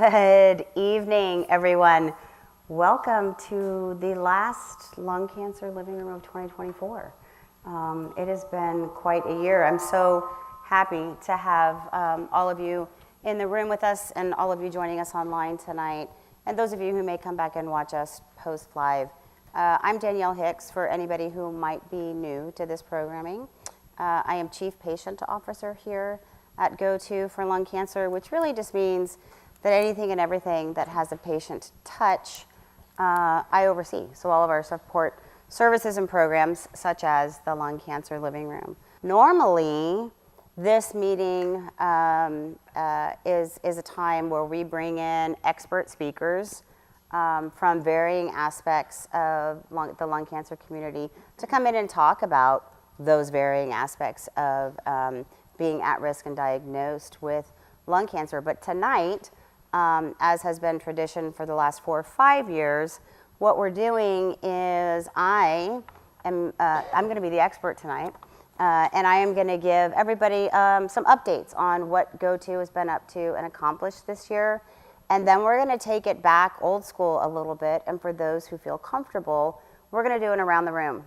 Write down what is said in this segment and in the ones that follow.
Good evening, everyone. Welcome to the last lung cancer living room of 2024. It has been quite a year. I'm so happy to have all of you in the room with us and all of you joining us online tonight, and those of you who may come back and watch us post live. I'm Danielle Hicks, for anybody who might be new to this programming. I am Chief Patient Officer here at GoTo for lung cancer, which really just means that anything and everything that has a patient touch, I oversee. So all of our support services and programs, such as the lung cancer living room. Normally, this meeting is a time where we bring in expert speakers from varying aspects of the lung cancer community to come in and talk about those varying aspects of being at risk and diagnosed with lung cancer. But tonight, as has been tradition for the last 4 or 5 years, what we're doing is I'm going to be the expert tonight, and I am going to give everybody some updates on what GoTo has been up to and accomplished this year. And then we're going to take it back old school a little bit, and for those who feel comfortable, we're going to do an around the room.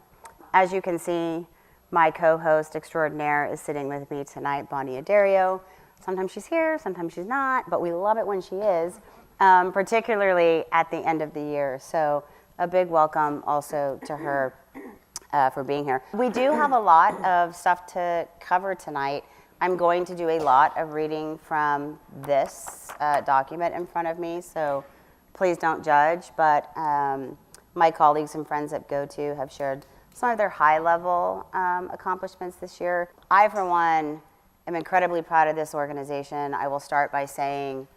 As you can see, my co-host extraordinaire is sitting with me tonight, Bonnie Adario. Sometimes she's here, sometimes she's not, but we love it when she is, particularly at the end of the year. So a big welcome also to her for being here. We do have a lot of stuff to cover tonight. I'm going to do a lot of reading from this document in front of me, so please don't judge, but my colleagues and friends at GoTo have shared some of their high-level accomplishments this year. I, for one, am incredibly proud of this organization. I will start by saying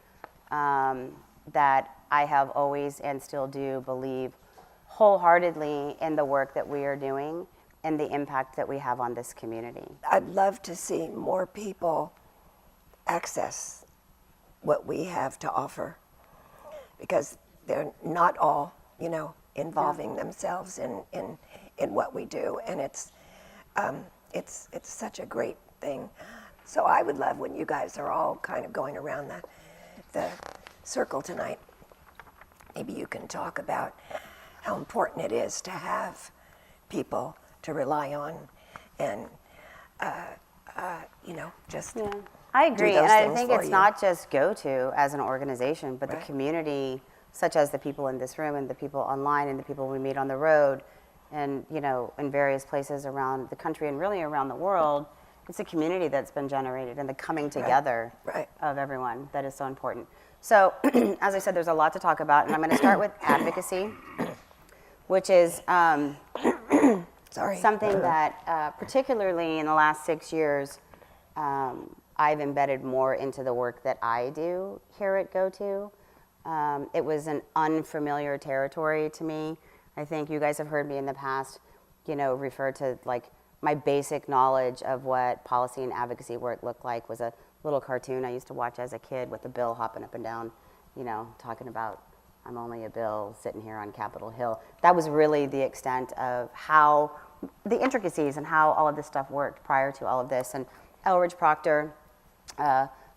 that I have always and still do believe wholeheartedly in the work that we are doing and the impact that we have on this community. I'd love to see more people access what we have to offer, because they're not all, involving themselves in what we do, and it's such a great thing. So I would love when you guys are all kind of going around the circle tonight, maybe you can talk about how important it is to have people to rely on and, just I agree, do those and I things think for it's you. not just GoTo as an organization, but Right. the community, such as the people in this room and the people online and the people we meet on the road and, in various places around the country and really around the world. It's a community that's been generated and the coming together Right. of everyone that is so important. So, as I said, there's a lot to talk about, and I'm going to start with advocacy, which is something that, particularly in the last 6 years, I've embedded more into the work that I do here at GoTo. It was an unfamiliar territory to me. I think you guys have heard me in the past, refer to my basic knowledge of what policy and advocacy work looked like was a little cartoon I used to watch as a kid with a bill hopping up and down, talking about I'm only a bill sitting here on Capitol Hill. That was really the extent of how the intricacies and how all of this stuff worked prior to all of this. And Elridge Proctor,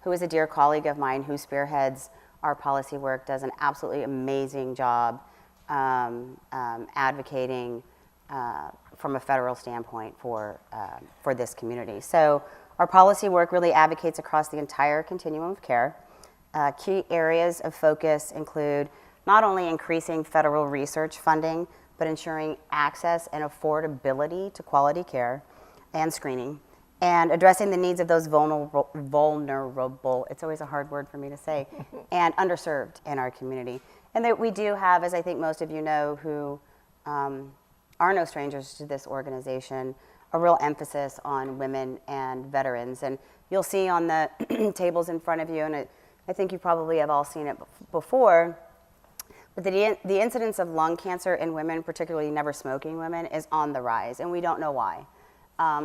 who is a dear colleague of mine who spearheads our policy work, does an absolutely amazing job advocating from a federal standpoint for this community. So our policy work really advocates across the entire continuum of care. Key areas of focus include not only increasing federal research funding, but ensuring access and affordability to quality care and screening, and addressing the needs of those vulnerable, it's always a hard word for me to say, and underserved in our community. And that we do have, as I think most of you know who are no strangers to this organization, a real emphasis on women and veterans. And you'll see on the tables in front of you, and I think you probably have all seen it before, but the incidence of lung cancer in women, particularly never smoking women, is on the rise, and we don't know why.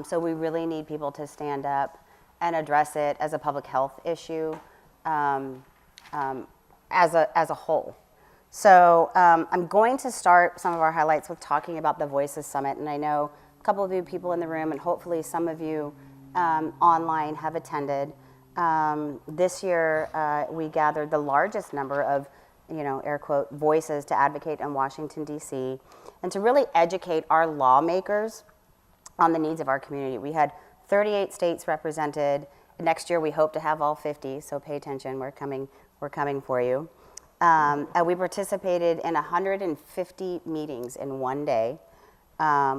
So we really need people to stand up and address it as a public health issue as a whole. So I'm going to start some of our highlights with talking about the Voices Summit, and I know a couple of you people in the room, and hopefully some of you online have attended. This year, we gathered the largest number of, air quote, voices to advocate in Washington, D.C., and to really educate our lawmakers on the needs of our community. We had 38 states represented. Next year, we hope to have all 50, so pay attention. We're coming for you. And we participated in 150 meetings in one day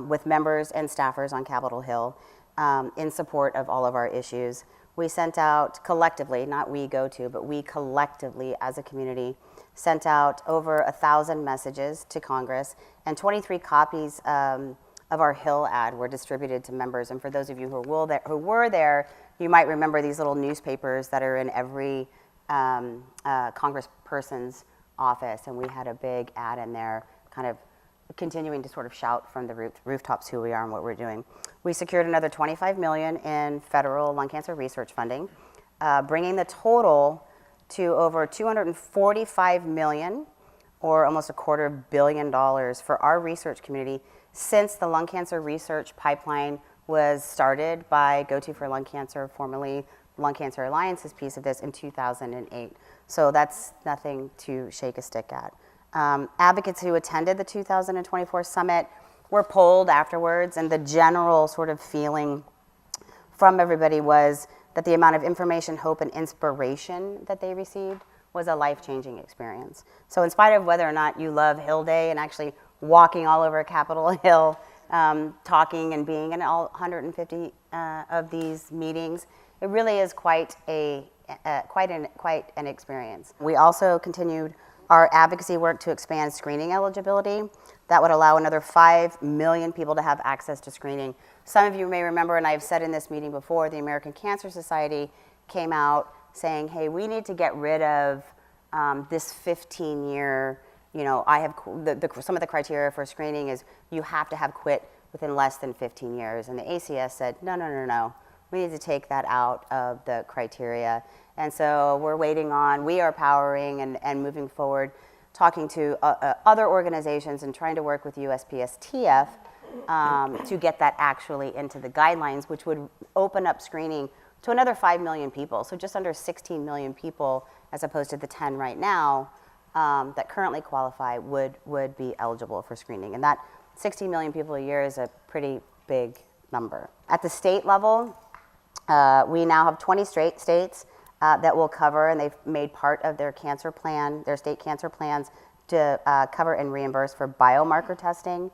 with members and staffers on Capitol Hill in support of all of our issues. We sent out collectively, not we GoTo, but we collectively as a community sent out over 1,000 messages to Congress, and 23 copies of our Hill ad were distributed to members. And for those of you who were there, you might remember these little newspapers that are in every congressperson's office, and we had a big ad in there kind of continuing to sort of shout from the rooftops who we are and what we're doing. We secured another $25 million in federal lung cancer research funding, bringing the total to over $245 million, or almost $250 million for our research community since the lung cancer research pipeline was started by GoTo for Lung Cancer, formerly Lung Cancer Alliance's piece of this, in 2008. So that's nothing to shake a stick at. Advocates who attended the 2024 summit were polled afterwards, and the general sort of feeling from everybody was that the amount of information, hope, and inspiration that they received was a life-changing experience. So in spite of whether or not you love Hill Day and actually walking all over Capitol Hill, talking and being in all 150 of these meetings, it really is quite an experience. We also continued our advocacy work to expand screening eligibility. That would allow another 5 million people to have access to screening. Some of you may remember, and I've said in this meeting before, the American Cancer Society came out saying, hey, we need to get rid of this 15-year, some of the criteria for screening is you have to have quit within less than 15 years. And the ACS said, no. We need to take that out of the criteria. And so we are powering and moving forward, talking to other organizations and trying to work with USPSTF to get that actually into the guidelines, which would open up screening to another 5 million people. So just under 16 million people, as opposed to the 10 right now, that currently qualify would be eligible for screening. And that 16 million people a year is a pretty big number. At the state level, we now have 20 states that will cover, and they've made part of their cancer plan, their state cancer plans, to cover and reimburse for biomarker testing.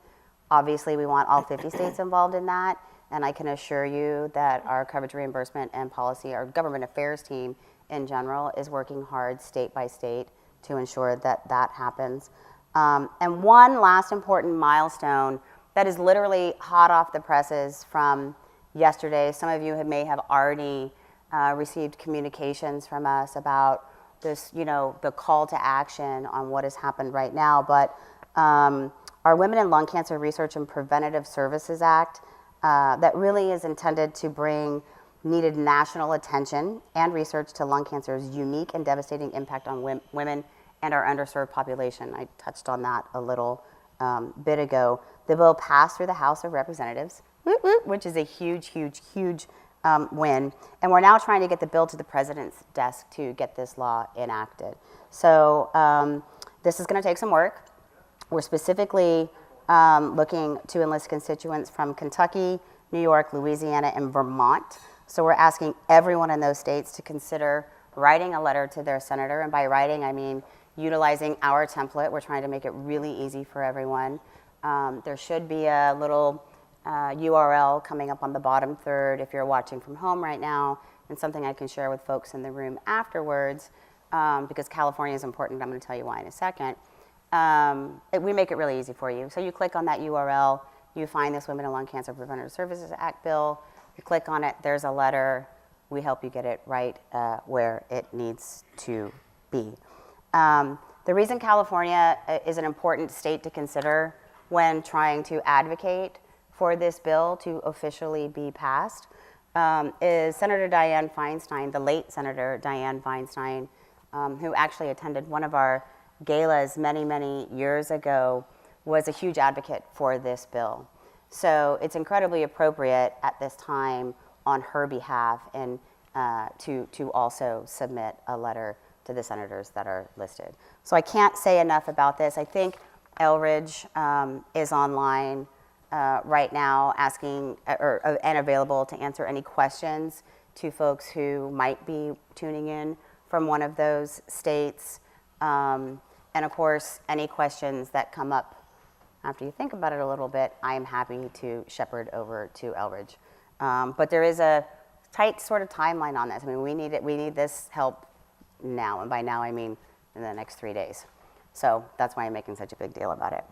Obviously, we want all 50 states involved in that, and I can assure you that our coverage reimbursement and policy, our government affairs team in general, is working hard state by state to ensure that that happens. And one last important milestone that is literally hot off the presses from yesterday. Some of you may have already received communications from us about this, the call to action on what has happened right now. But our Women in Lung Cancer Research and Preventative Services Act, that really is intended to bring needed national attention and research to lung cancer's unique and devastating impact on women and our underserved population. I touched on that a little bit ago. The bill passed through the House of Representatives, which is a huge win. And we're now trying to get the bill to the president's desk to get this law enacted. So this is going to take some work. We're specifically looking to enlist constituents from Kentucky, New York, Louisiana, and Vermont. So we're asking everyone in those states to consider writing a letter to their senator. And by writing, I mean utilizing our template. We're trying to make it really easy for everyone. There should be a little URL coming up on the bottom third if you're watching from home right now, and something I can share with folks in the room afterwards, because California is important. I'm going to tell you why in a second. We make it really easy for you. So you click on that URL, you find this Women in Lung Cancer Preventative Services Act bill, you click on it, there's a letter, we help you get it right where it needs to be. The reason California is an important state to consider when trying to advocate for this bill to officially be passed is Senator Dianne Feinstein, the late Senator Dianne Feinstein, who actually attended one of our galas many years ago, was a huge advocate for this bill. So it's incredibly appropriate at this time on her behalf, and to also submit a letter to the senators that are listed. So I can't say enough about this. I think Elridge is online right now asking and available to answer any questions to folks who might be tuning in from one of those states. And of course, any questions that come up after you think about it a little bit, I am happy to shepherd over to Elridge. But there is a tight sort of timeline on this. I mean, we need this help now, and by now I mean in the next 3 days. So that's why I'm making such a big deal about it.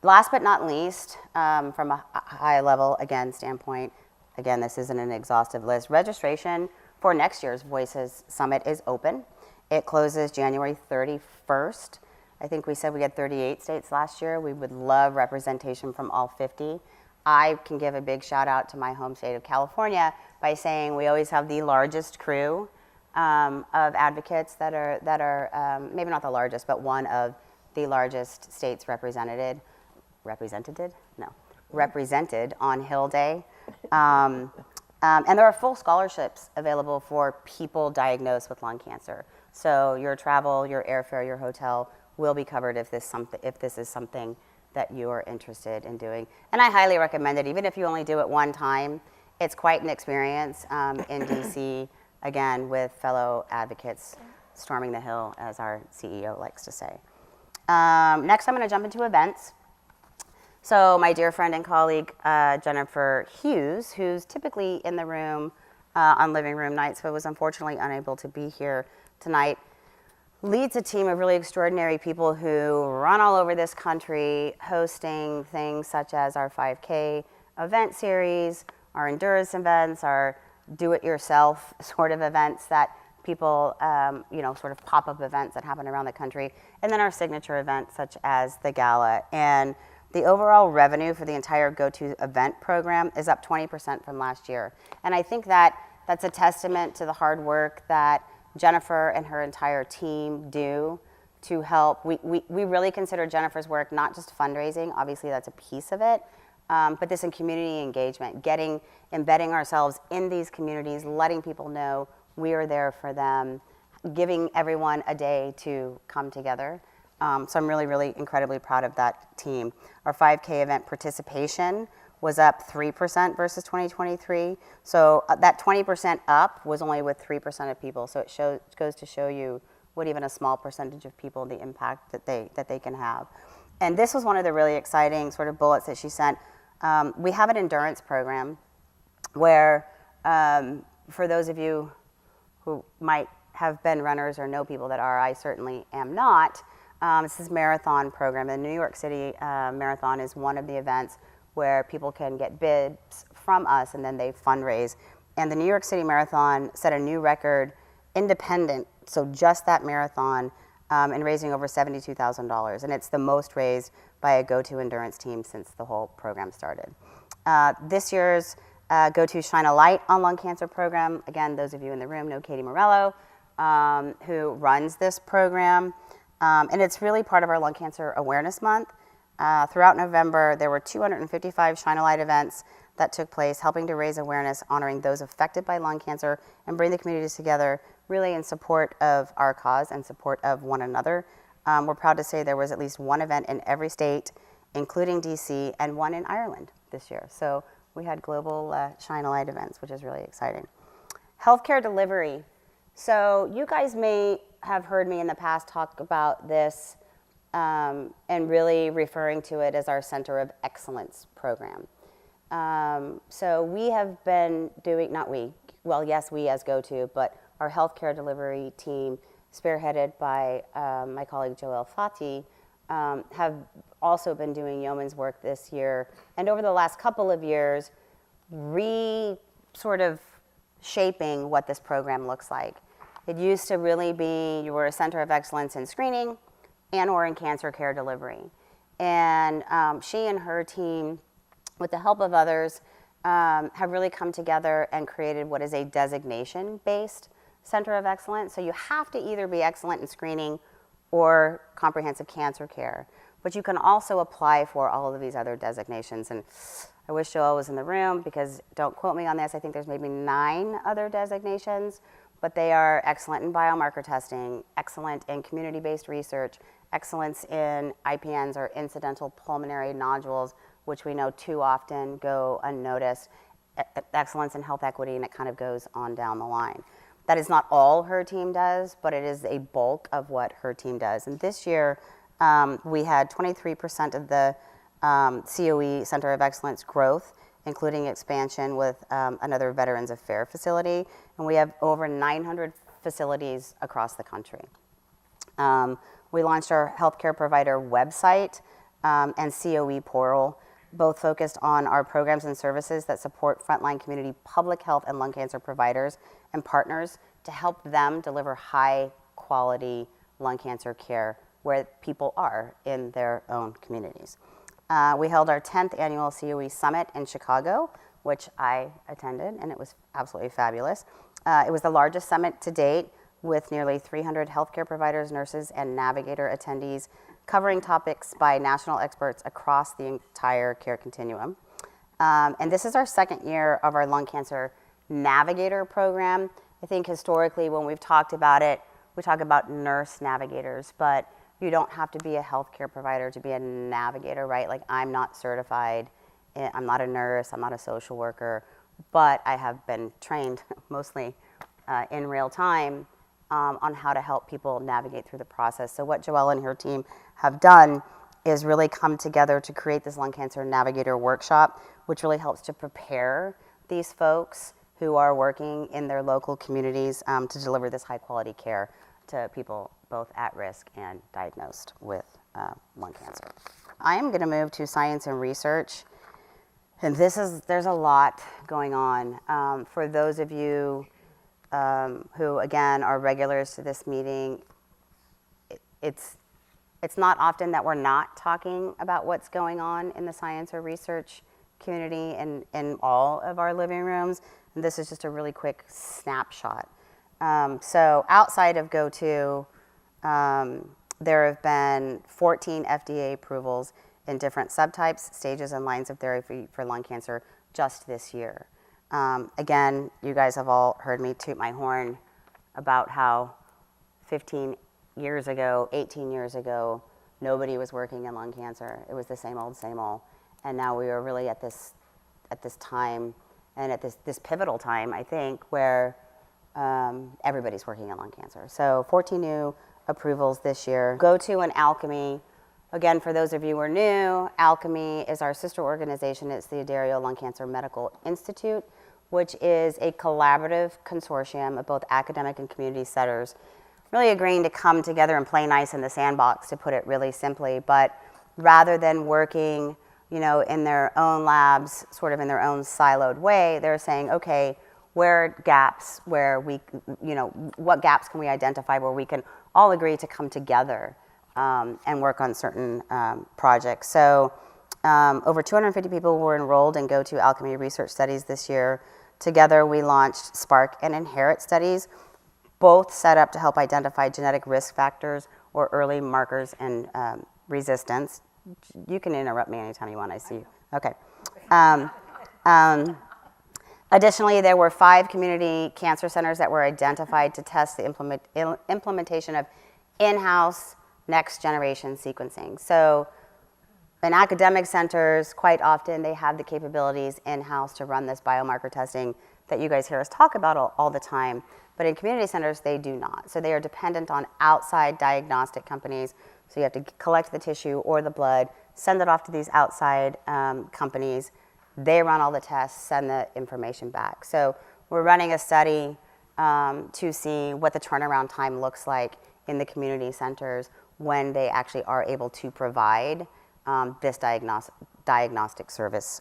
Last but not least, from a high level, again, standpoint, again, this isn't an exhaustive list. Registration for next year's Voices Summit is open. It closes January 31st. I think we said we had 38 states last year. We would love representation from all 50. I can give a big shout out to my home state of California by saying we always have the largest crew of advocates that are maybe not the largest, but one of the largest states represented on Hill Day. And there are full scholarships available for people diagnosed with lung cancer. So your travel, your airfare, your hotel will be covered if this is something that you are interested in doing. And I highly recommend it, even if you only do it one time. It's quite an experience in DC, again, with fellow advocates storming the Hill, as our CEO likes to say. Next, I'm going to jump into events. So my dear friend and colleague, Jennifer Hughes, who's typically in the room on living room nights, but was unfortunately unable to be here tonight, leads a team of really extraordinary people who run all over this country, hosting things such as our 5K event series, our endurance events, our do-it-yourself sort of events that people, sort of pop-up events that happen around the country, and then our signature events such as the gala. And the overall revenue for the entire Go-To event program is up 20% from last year. And I think that's a testament to the hard work that Jennifer and her entire team do to help. We really consider Jennifer's work not just fundraising, obviously that's a piece of it, but this in community engagement, embedding ourselves in these communities, letting people know we are there for them, giving everyone a day to come together. So I'm really, really incredibly proud of that team. Our 5K event participation was up 3% versus 2023. So that 20% up was only with 3% of people. So it goes to show you what even a small percentage of people, the impact that they can have. And this was one of the really exciting sort of bullets that she sent. We have an endurance program where, for those of you who might have been runners or know people that are, I certainly am not, this is a marathon program. The New York City Marathon is one of the events where people can get bids from us and then they fundraise. And the New York City Marathon set a new record, independent, so just that marathon, in raising over $72,000. And it's the most raised by a Go-To endurance team since the whole program started. This year's Go-To Shine a Light on Lung Cancer program, again, those of you in the room know Katie Morello, who runs this program. And it's really part of our Lung Cancer Awareness Month. Throughout November, there were 255 Shine a Light events that took place, helping to raise awareness, honoring those affected by lung cancer, and bring the communities together, really in support of our cause and support of one another. We're proud to say there was at least one event in every state, including DC, and one in Ireland this year. So we had global Shine a Light events, which is really exciting. Healthcare delivery. So you guys may have heard me in the past talk about this and really referring to it as our Center of Excellence program. So we have been doing, we as Go-To, but our healthcare delivery team, spearheaded by my colleague Joelle Fati, have also been doing yeoman's work this year, and over the last couple of years, sort of shaping what this program looks like. It used to really be, you were a center of excellence in screening and or in cancer care delivery. And she and her team, with the help of others, have really come together and created what is a designation-based center of excellence. So you have to either be excellent in screening or comprehensive cancer care. but you can also apply for all of these other designations. And I wish Joelle was in the room, because don't quote me on this, I think there's maybe 9 other designations, but they are excellent in biomarker testing, excellent in community-based research, excellence in IPNs or incidental pulmonary nodules, which we know too often go unnoticed, excellence in health equity, and it kind of goes on down the line. That is not all her team does, but it is a bulk of what her team does. And this year, we had 23% of the COE Center of Excellence growth, including expansion with another Veterans Affairs facility, and we have over 900 facilities across the country. We launched our healthcare provider website and COE portal, both focused on our programs and services that support frontline community public health and lung cancer providers and partners to help them deliver high quality lung cancer care where people are in their own communities. We held our 10th annual COE Summit in Chicago, which I attended, and it was absolutely fabulous. It was the largest summit to date, with nearly 300 healthcare providers, nurses, and navigator attendees, covering topics by national experts across the entire care continuum. And this is our second year of our lung cancer navigator program. I think historically when we've talked about it, we talk about nurse navigators, but you don't have to be a healthcare provider to be a navigator, right? Like, I'm not certified, I'm not a nurse, I'm not a social worker, but I have been trained mostly in real time on how to help people navigate through the process. So what Joelle and her team have done is really come together to create this lung cancer navigator workshop, which really helps to prepare these folks who are working in their local communities to deliver this high quality care to people both at risk and diagnosed with lung cancer. I am going to move to science and research, and there's a lot going on. For those of you who, again, are regulars to this meeting, it's not often that we're not talking about what's going on in the science or research community in all of our living rooms, and this is just a really quick snapshot. So outside of GoTo, there have been 14 FDA approvals in different subtypes, stages, and lines of therapy for lung cancer just this year. Again, you guys have all heard me toot my horn about how 15 years ago, 18 years ago, nobody was working in lung cancer. It was the same old, and now we are really at this time, and at this pivotal time, I think, where everybody's working in lung cancer. So 14 new approvals this year. GoTo and Alchemy. Again, for those of you who are new, Alchemy is our sister organization. It's the Addario Lung Cancer Medical Institute, which is a collaborative consortium of both academic and community centers, really agreeing to come together and play nice in the sandbox, to put it really simply. But rather than working, in their own labs, sort of in their own siloed way, they're saying, okay, where are gaps where we, what gaps can we identify where we can all agree to come together and work on certain projects. So over 250 people were enrolled in GoTo Alchemy research studies this year. Together we launched Spark and Inherit studies, both set up to help identify genetic risk factors or early markers and resistance. You can interrupt me anytime you want, I see you. Okay. Additionally, there were 5 community cancer centers that were identified to test the implementation of in-house next-generation sequencing. So in academic centers, quite often they have the capabilities in-house to run this biomarker testing that you guys hear us talk about all the time. But in community centers, they do not. So they are dependent on outside diagnostic companies. So you have to collect the tissue or the blood, send it off to these outside companies. They run all the tests, send the information back. So we're running a study to see what the turnaround time looks like in the community centers when they actually are able to provide this diagnostic service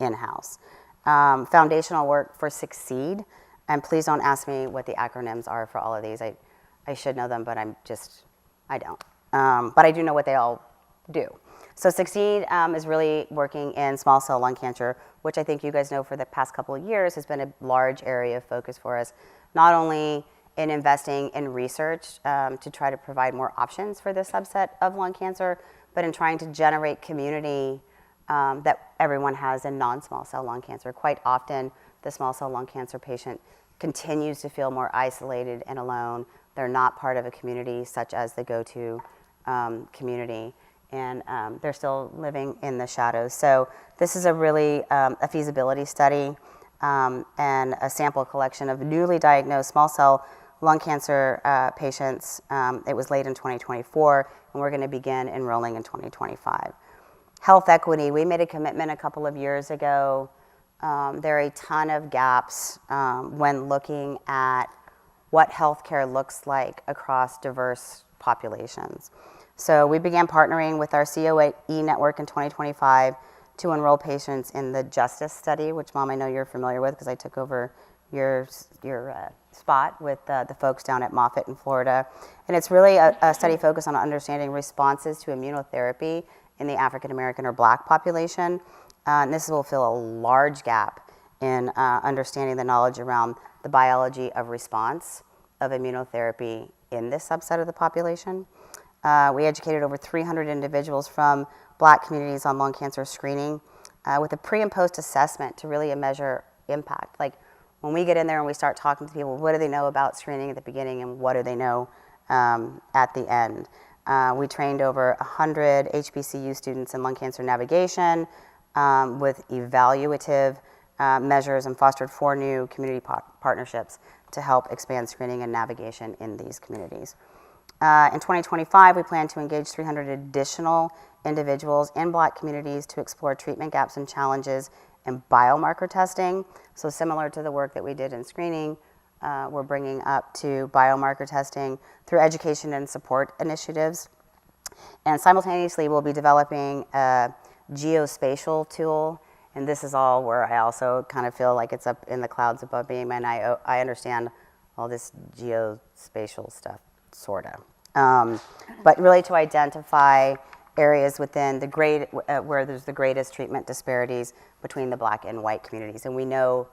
in-house. Foundational work for Succeed, and please don't ask me what the acronyms are for all of these. I should know them, but I don't. But I do know what they all do. So Succeed is really working in small cell lung cancer, which I think you guys know for the past couple of years has been a large area of focus for us, not only in investing in research to try to provide more options for this subset of lung cancer, but in trying to generate community that everyone has in non-small cell lung cancer. Quite often, the small cell lung cancer patient continues to feel more isolated and alone. They're not part of a community such as the go-to community, and they're still living in the shadows. So this is a really a feasibility study and a sample collection of newly diagnosed small cell lung cancer patients. It was late in 2024, and we're going to begin enrolling in 2025. Health equity, we made a commitment a couple of years ago. There are a ton of gaps when looking at what healthcare looks like across diverse populations. So we began partnering with our COE network in 2025 to enroll patients in the Justice study, which, Mom, I know you're familiar with because I took over your spot with the folks down at Moffitt in Florida. And it's really a study focused on understanding responses to immunotherapy in the African American or Black population. And this will fill a large gap in understanding the knowledge around the biology of response of immunotherapy in this subset of the population. We educated over 300 individuals from Black communities on lung cancer screening with a pre and post assessment to really measure impact. Like when we get in there and we start talking to people, what do they know about screening at the beginning and what do they know at the end? We trained over 100 HBCU students in lung cancer navigation with evaluative measures and fostered 4 new community partnerships to help expand screening and navigation in these communities. In 2025, we plan to engage 300 additional individuals in Black communities to explore treatment gaps and challenges in biomarker testing. So similar to the work that we did in screening, we're bringing up to biomarker testing through education and support initiatives. And simultaneously, we'll be developing a geospatial tool. And this is all where I also kind of feel like it's up in the clouds above me, and I understand all this geospatial stuff, sort of. But really to identify areas within where there's the greatest treatment disparities between the Black and white communities. And we know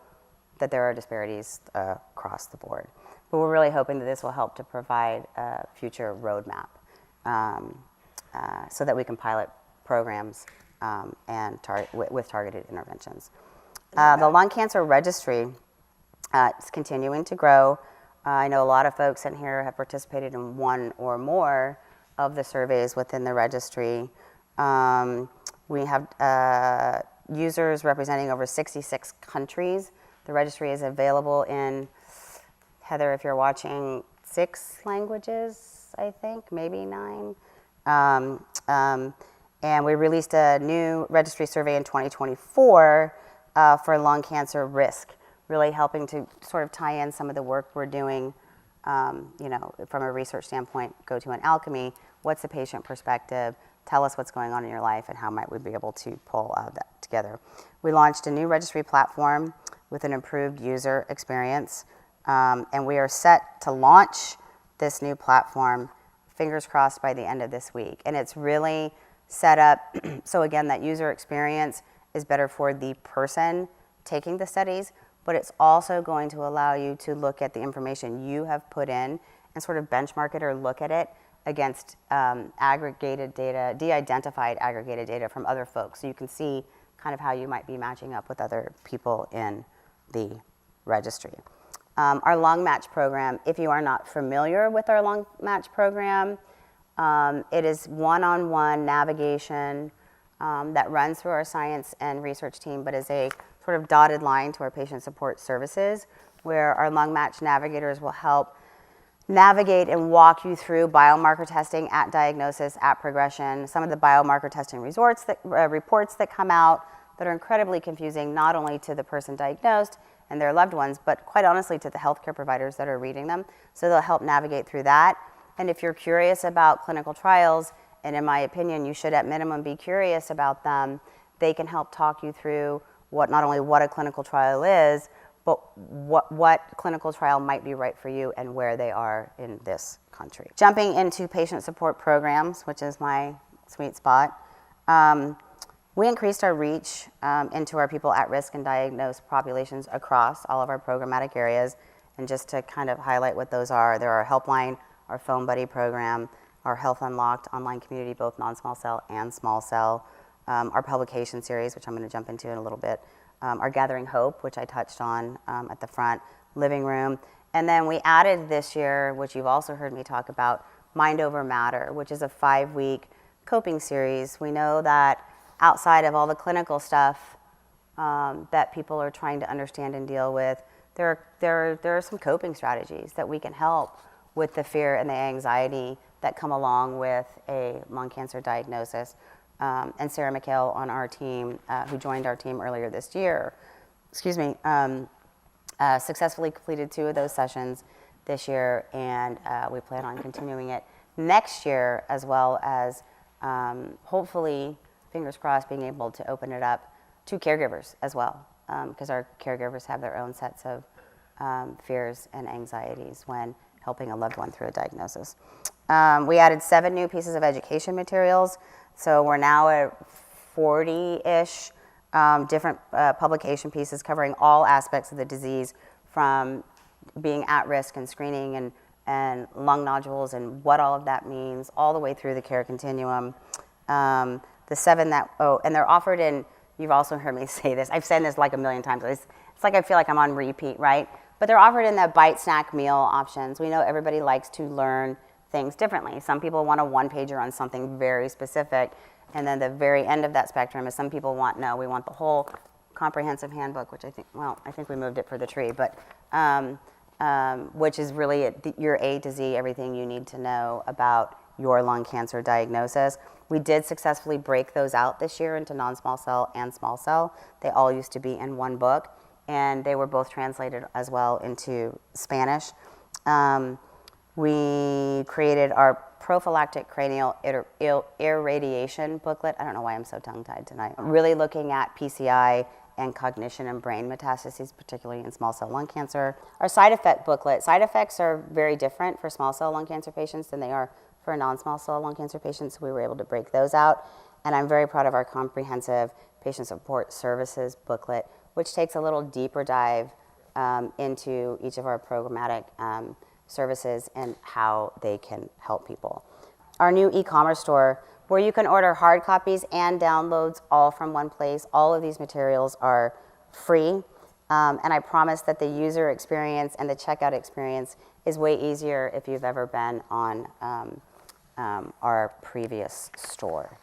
that there are disparities across the board. But we're really hoping that this will help to provide a future roadmap so that we can pilot programs and with targeted interventions. The lung cancer registry is continuing to grow. I know a lot of folks in here have participated in one or more of the surveys within the registry. We have users representing over 66 countries. The registry is available in, Heather, if you're watching, 6 languages, I think, maybe 9. And we released a new registry survey in 2024 for lung cancer risk, really helping to sort of tie in some of the work we're doing, from a research standpoint, go to an alchemy, what's the patient perspective, tell us what's going on in your life, and how might we be able to pull that together. We launched a new registry platform with an improved user experience, and we are set to launch this new platform, fingers crossed, by the end of this week. And it's really set up so, again, that user experience is better for the person taking the studies, but it's also going to allow you to look at the information you have put in and sort of benchmark it or look at it against aggregated data, de-identified aggregated data from other folks. So you can see kind of how you might be matching up with other people in the registry. Our Lung Match program, if you are not familiar with our Lung Match program, it is one-on-one navigation that runs through our science and research team, but is a sort of dotted line to our patient support services, where our Lung Match navigators will help navigate and walk you through biomarker testing at diagnosis, at progression, some of the biomarker testing reports that come out that are incredibly confusing, not only to the person diagnosed and their loved ones, but quite honestly to the healthcare providers that are reading them. So they'll help navigate through that. And if you're curious about clinical trials, and in my opinion, you should at minimum be curious about them, they can help talk you through not only what a clinical trial is, but what clinical trial might be right for you and where they are in this country. Jumping into patient support programs, which is my sweet spot, we increased our reach into our people at risk and diagnosed populations across all of our programmatic areas. And just to kind of highlight what those are, there are Helpline, our Phone Buddy program, our Health Unlocked online community, both non-small cell and small cell, our publication series, which I'm going to jump into in a little bit, our Gathering Hope, which I touched on at the front, living room. And then we added this year, which you've also heard me talk about, Mind Over Matter, which is a 5-week coping series. We know that outside of all the clinical stuff that people are trying to understand and deal with, there are some coping strategies that we can help with the fear and the anxiety that come along with a lung cancer diagnosis. And Sarah McHale on our team, who joined our team earlier this year, successfully completed 2 of those sessions this year, and we plan on continuing it next year, as well as hopefully, fingers crossed, being able to open it up to caregivers as well, because our caregivers have their own sets of fears and anxieties when helping a loved one through a diagnosis. We added 7 new pieces of education materials, so we're now at 40-ish different publication pieces covering all aspects of the disease, from being at risk and screening and lung nodules and what all of that means, all the way through the care continuum. The 7 that, and they're offered in, you've also heard me say this, I've said this like a million times, it's like I feel like I'm on repeat, right? But they're offered in the bite snack meal options. We know everybody likes to learn things differently. Some people want a 1-pager on something very specific, and then the very end of that spectrum is some people want, no, we want the whole comprehensive handbook, which I think we moved it for the tree, but which is really your A to Z, everything you need to know about your lung cancer diagnosis. We did successfully break those out this year into non-small cell and small cell. They all used to be in one book, and they were both translated as well into Spanish. We created our prophylactic cranial irradiation booklet. I don't know why I'm so tongue-tied tonight. Really looking at PCI and cognition and brain metastases, particularly in small cell lung cancer. Our side effect booklet. Side effects are very different for small cell lung cancer patients than they are for non-small cell lung cancer patients, so we were able to break those out. And I'm very proud of our comprehensive patient support services booklet, which takes a little deeper dive into each of our programmatic services and how they can help people. Our new e-commerce store, where you can order hard copies and downloads all from one place. All of these materials are free, and I promise that the user experience and the checkout experience is way easier if you've ever been on our previous store.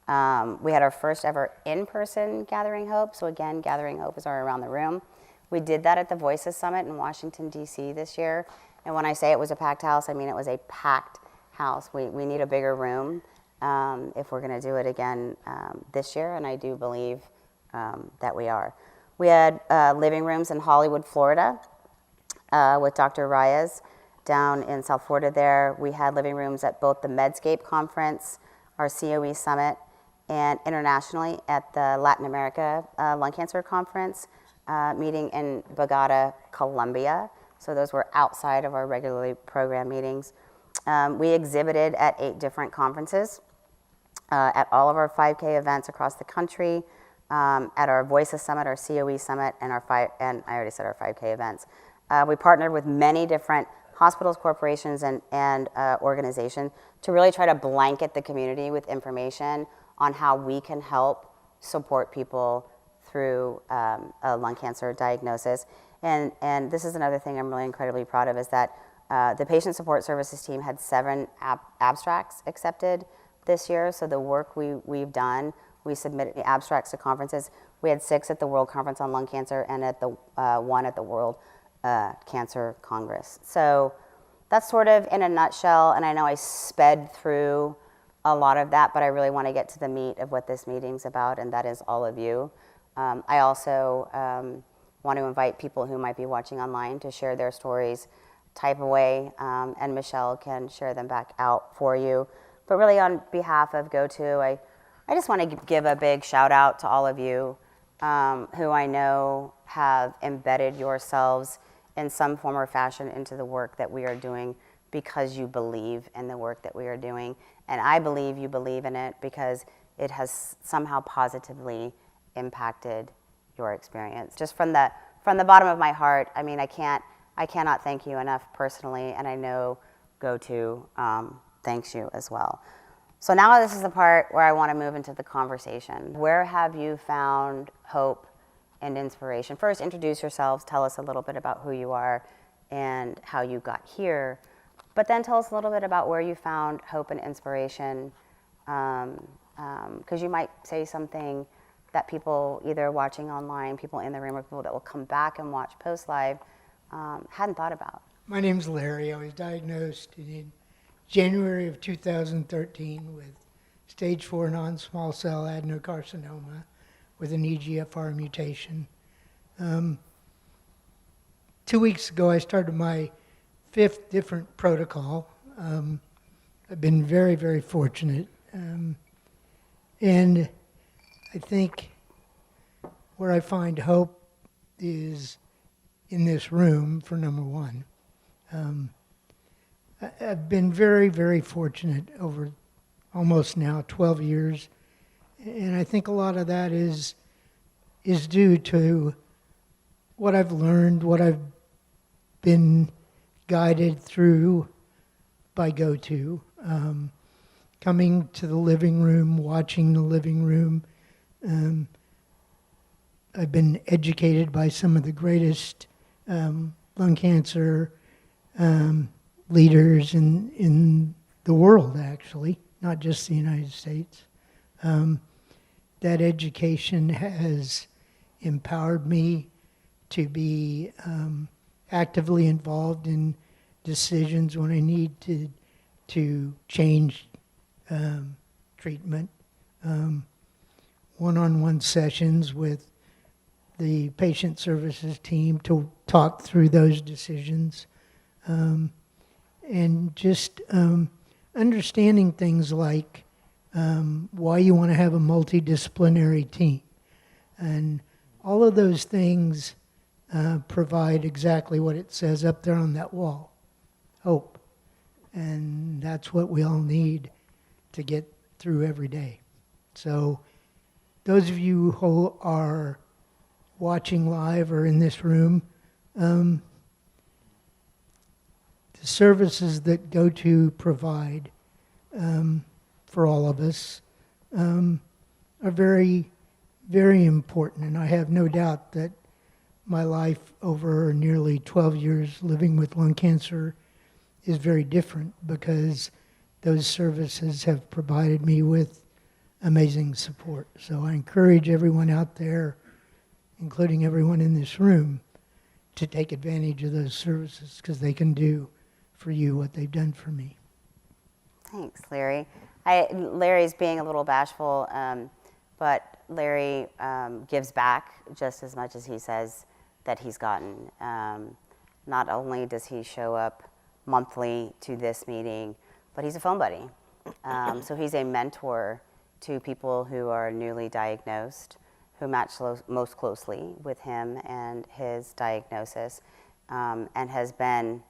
We had our first ever in-person Gathering Hope. So again, Gathering Hope is our around the room. We did that at the Voices Summit in Washington, D.C. this year. And when I say it was a packed house, I mean it was a packed house. We need a bigger room if we're going to do it again this year, and I do believe that we are. We had living rooms in Hollywood, Florida, with Dr. Reyes down in South Florida there. We had living rooms at both the Medscape Conference, our COE Summit, and internationally at the Latin America Lung Cancer Conference meeting in Bogota, Colombia. So those were outside of our regularly programmed meetings. We exhibited at 8 different conferences, at all of our 5K events across the country, at our Voices Summit, our COE Summit, and and I already said our 5K events. We partnered with many different hospitals, corporations, and organizations to really try to blanket the community with information on how we can help support people through a lung cancer diagnosis. And this is another thing I'm really incredibly proud of, is that the patient support services team had 7 abstracts accepted this year. So the work we've done, we submitted the abstracts to conferences. We had 6 at the World Conference on Lung Cancer and at the 1 at the World Cancer Congress. So that's sort of in a nutshell, and I know I sped through a lot of that, but I really want to get to the meat of what this meeting's about, and that is all of you. I also want to invite people who might be watching online to share their stories, type away, and Michelle can share them back out for you. But really on behalf of GoTo, I just want to give a big shout out to all of you who I know have embedded yourselves in some form or fashion into the work that we are doing because you believe in the work that we are doing. And I believe you believe in it because it has somehow positively impacted your experience. Just from the bottom of my heart, I mean, I cannot thank you enough personally, and I know GoTo thanks you as well. So now this is the part where I want to move into the conversation. Where have you found hope and inspiration? First, introduce yourselves. Tell us a little bit about who you are and how you got here. But then tell us a little bit about where you found hope and inspiration, because you might say something that people either watching online, people in the room, or people that will come back and watch post-live hadn't thought about. My name's Larry. I was diagnosed in January of 2013 with stage 4 non-small cell adenocarcinoma with an EGFR mutation. 2 weeks ago, I started my 5th different protocol. I've been very, very fortunate. And I think where I find hope is in this room, for number one. I've been very, very fortunate over almost now 12 years, and I think a lot of that is due to what I've learned, what I've been guided through by GoTo, coming to the living room, watching the living room. I've been educated by some of the greatest lung cancer leaders in the world, actually, not just the United States. That education has empowered me to be actively involved in decisions when I need to change treatment. One-on-one sessions with the patient services team to talk through those decisions. And just understanding things like why you want to have a multidisciplinary team. And all of those things provide exactly what it says up there on that wall, hope. And that's what we all need to get through every day. So those of you who are watching live or in this room, the services that GoTo provide for all of us are very, very important. And I have no doubt that my life over nearly 12 years living with lung cancer is very different because those services have provided me with amazing support. So I encourage everyone out there, including everyone in this room, to take advantage of those services because they can do for you what they've done for me. Thanks, Larry. Larry's being a little bashful, but Larry gives back just as much as he says that he's gotten. Not only does he show up monthly to this meeting, but he's a phone buddy. So he's a mentor to people who are newly diagnosed, who match most closely with him and his diagnosis, and has been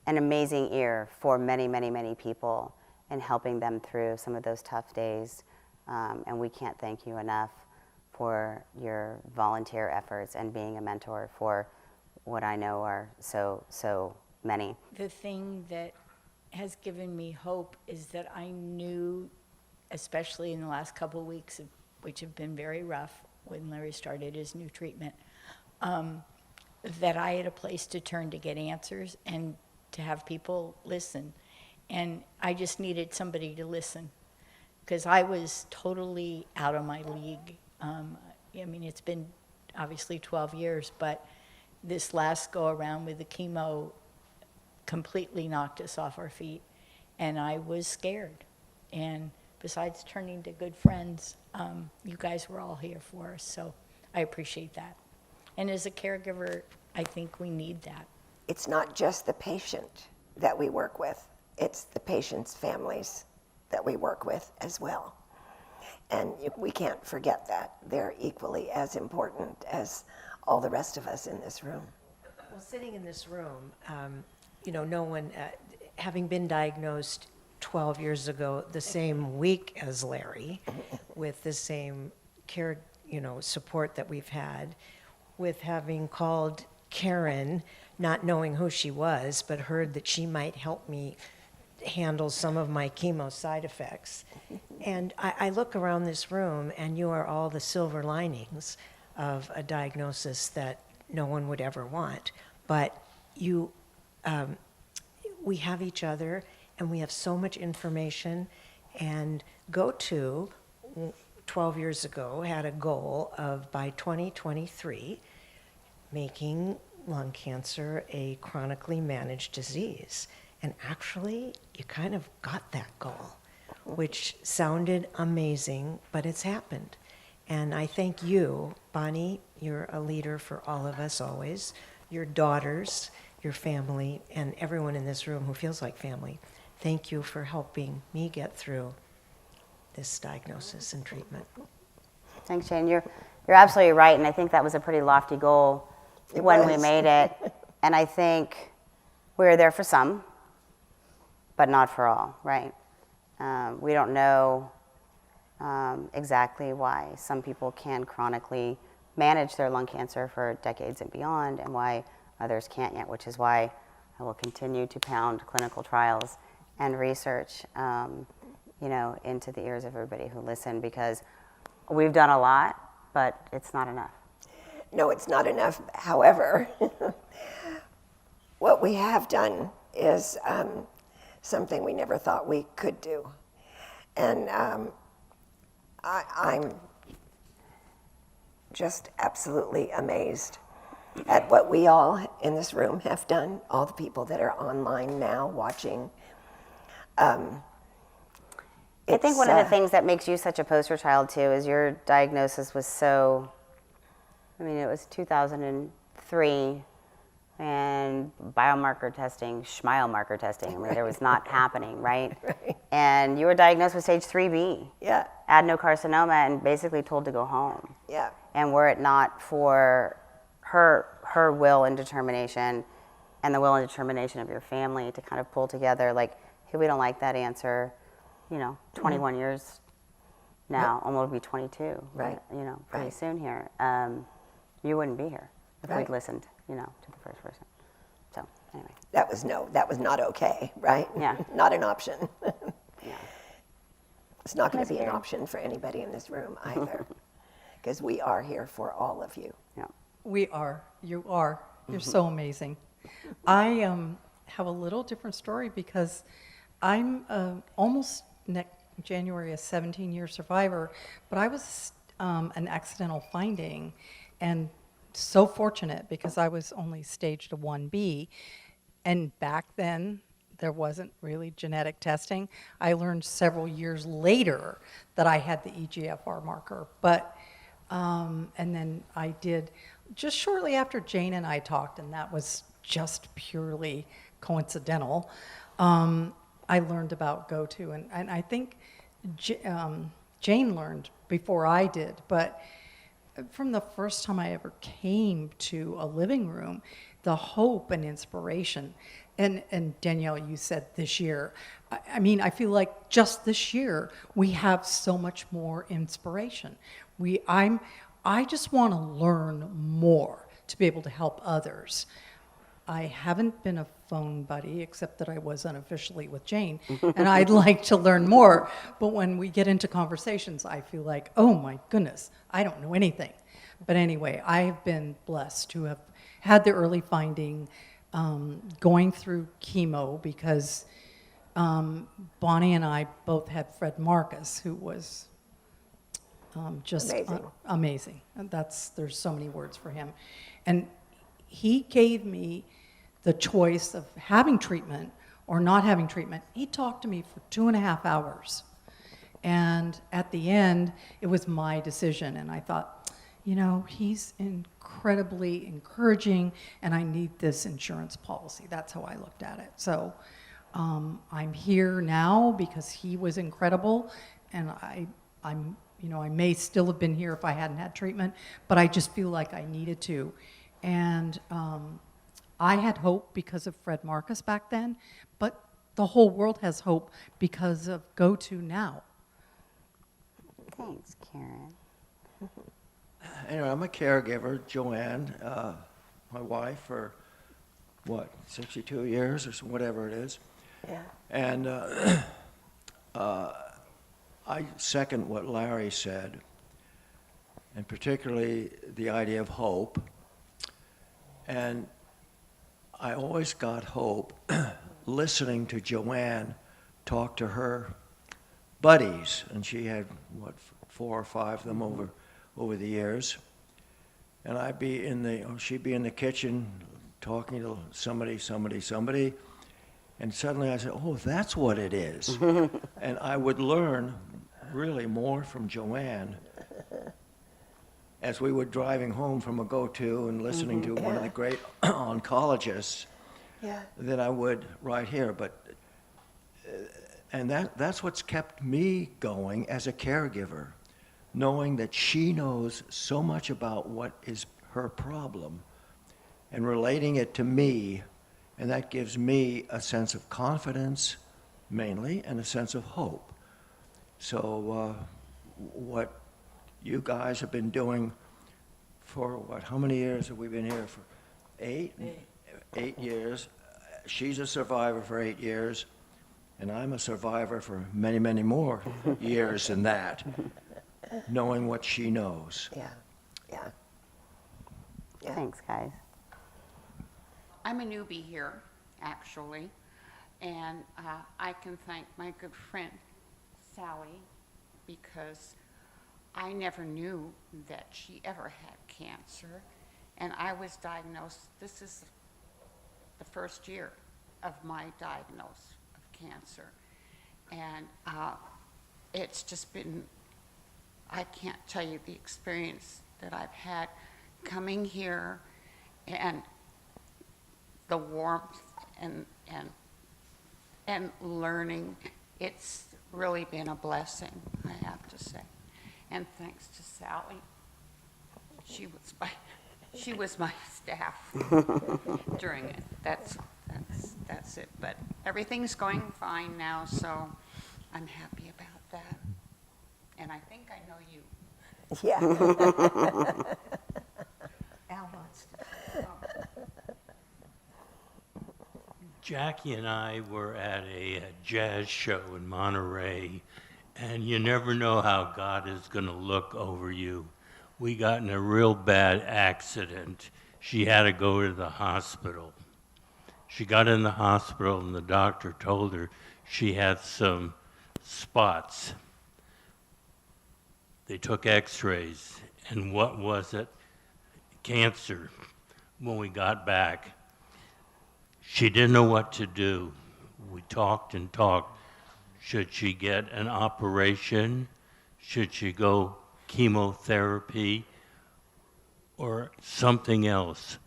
an amazing ear for many, many, many people in helping them through some of those tough days. And we can't thank you enough for your volunteer efforts and being a mentor for what I know are so many. The thing that has given me hope is that I knew, especially in the last couple of weeks, which have been very rough when Larry started his new treatment, that I had a place to turn to get answers and to have people listen. And I just needed somebody to listen because I was totally out of my league. I mean, it's been obviously 12 years, but this last go around with the chemo completely knocked us off our feet. And I was scared. And besides turning to good friends, you guys were all here for us. So I appreciate that. And as a caregiver, I think we need that. It's not just the patient that we work with, it's the patient's families that we work with as well. And we can't forget that. They're equally as important as all the rest of us in this room. Well, sitting in this room, no one, having been diagnosed 12 years ago, the same week as Larry, with the same care, support that we've had, with having called Karen, not knowing who she was, but heard that she might help me handles some of my chemo side effects. And I look around this room, and you are all the silver linings of a diagnosis that no one would ever want. But you, we have each other, and we have so much information. And GoTo, 12 years ago, had a goal of, by 2023, making lung cancer a chronically managed disease. And actually, you kind of got that goal, which sounded amazing, but it's happened. And I thank you, Bonnie, you're a leader for all of us always, your daughters, your family, and everyone in this room who feels like family. Thank you for helping me get through this diagnosis and treatment. Thanks, Jane. You're absolutely right, and I think that was a pretty lofty goal when we made it. And I think we were there for some, but not for all, right? We don't know exactly why some people can chronically manage their lung cancer for decades and beyond, and why others can't yet, which is why I will continue to pound clinical trials and research, into the ears of everybody who listen, because we've done a lot, but it's not enough. No, it's not enough. However, what we have done is something we never thought we could do. And I'm just absolutely amazed at what we all in this room have done, all the people that are online now watching. I think one of the things that makes you such a poster child too is your diagnosis was so, it was 2003, and biomarker testing, schmiomarker testing, there was not happening, right? Right. And you were diagnosed with stage 3B, Yeah, adenocarcinoma, and basically told to go home. yeah, And were it not for her will and determination, and the will and determination of your family to kind of pull together, like, hey, we don't like that answer, 21 years now, almost be 22, Right. Pretty Right. soon here. You wouldn't be here if Right. we'd listened, to the first person. So, anyway. that was not okay, right? Yeah. Not an option. Yeah. It's not going to be an option for anybody in this room either, because we are here for all of you. Yeah. We are. You are. You're so amazing. I have a little different story because I'm almost next January a 17-year survivor, but I was an accidental finding, and so fortunate because I was only staged a 1B, and back then there wasn't really genetic testing. I learned several years later that I had the EGFR marker, but and then I did just shortly after Jane and I talked, and that was just purely coincidental. I learned about GoTo, and I think Jane learned before I did, but from the first time I ever came to a living room, the hope and inspiration, and Danielle, you said this year, I feel like just this year we have so much more inspiration. I just want to learn more to be able to help others. I haven't been a phone buddy, except that I was unofficially with Jane, and I'd like to learn more. But when we get into conversations, I feel like, oh my goodness, I don't know anything. But anyway, I have been blessed to have had the early finding, going through chemo, because Bonnie and I both had Fred Marcus, who was just amazing. And there's so many words for him. And he gave me the choice of having treatment or not having treatment. He talked to me for 2.5 hours. And at the end, it was my decision. And I thought, he's incredibly encouraging, and I need this insurance policy. That's how I looked at it. So I'm here now because he was incredible, and I'm I may still have been here if I hadn't had treatment, but I just feel like I needed to. And I had hope because of Fred Marcus back then, but the whole world has hope because of GoTo now. Thanks, Karen. Anyway, I'm a caregiver, Joanne, my wife, for 62 years or so, whatever it is. Yeah. And I second what Larry said, and particularly the idea of hope. And I always got hope listening to Joanne talk to her buddies, and she had, what, 4 or 5 of them over the years. And she'd be in the kitchen talking to somebody, and suddenly I said, oh, that's what it is. And I would learn really more from Joanne as we were driving home from a go-to and listening to one of the great oncologists than I would right here. But and that's what's kept me going as a caregiver, knowing that she knows so much about what is her problem and relating it to me, and that gives me a sense of confidence, mainly, and a sense of hope. So what you guys have been doing for, what, how many years have we been here? For 8? 8 years. She's a survivor for 8 years, and I'm a survivor for many, many more years than that, knowing what she knows. Yeah. Thanks, guys. I'm a newbie here, actually, and I can thank my good friend, Sally, because I never knew that she ever had cancer, and I was diagnosed, this is the first year of my diagnosis of cancer, and it's just been, I can't tell you the experience that I've had coming here, and the warmth and learning. It's really been a blessing, I have to say. And thanks to Sally. She was my staff during it. That's it. But everything's going fine now, so I'm happy about that. And I think I know you. Yeah. Al wants to. Jackie and I were at a jazz show in Monterey, and you never know how God is going to look over you. We got in a real bad accident. She had to go to the hospital. She got in the hospital, and the doctor told her she had some spots. They took x-rays, and what was it? Cancer. When we got back, she didn't know what to do. We talked and talked. Should she get an operation? Should she go chemotherapy or something else?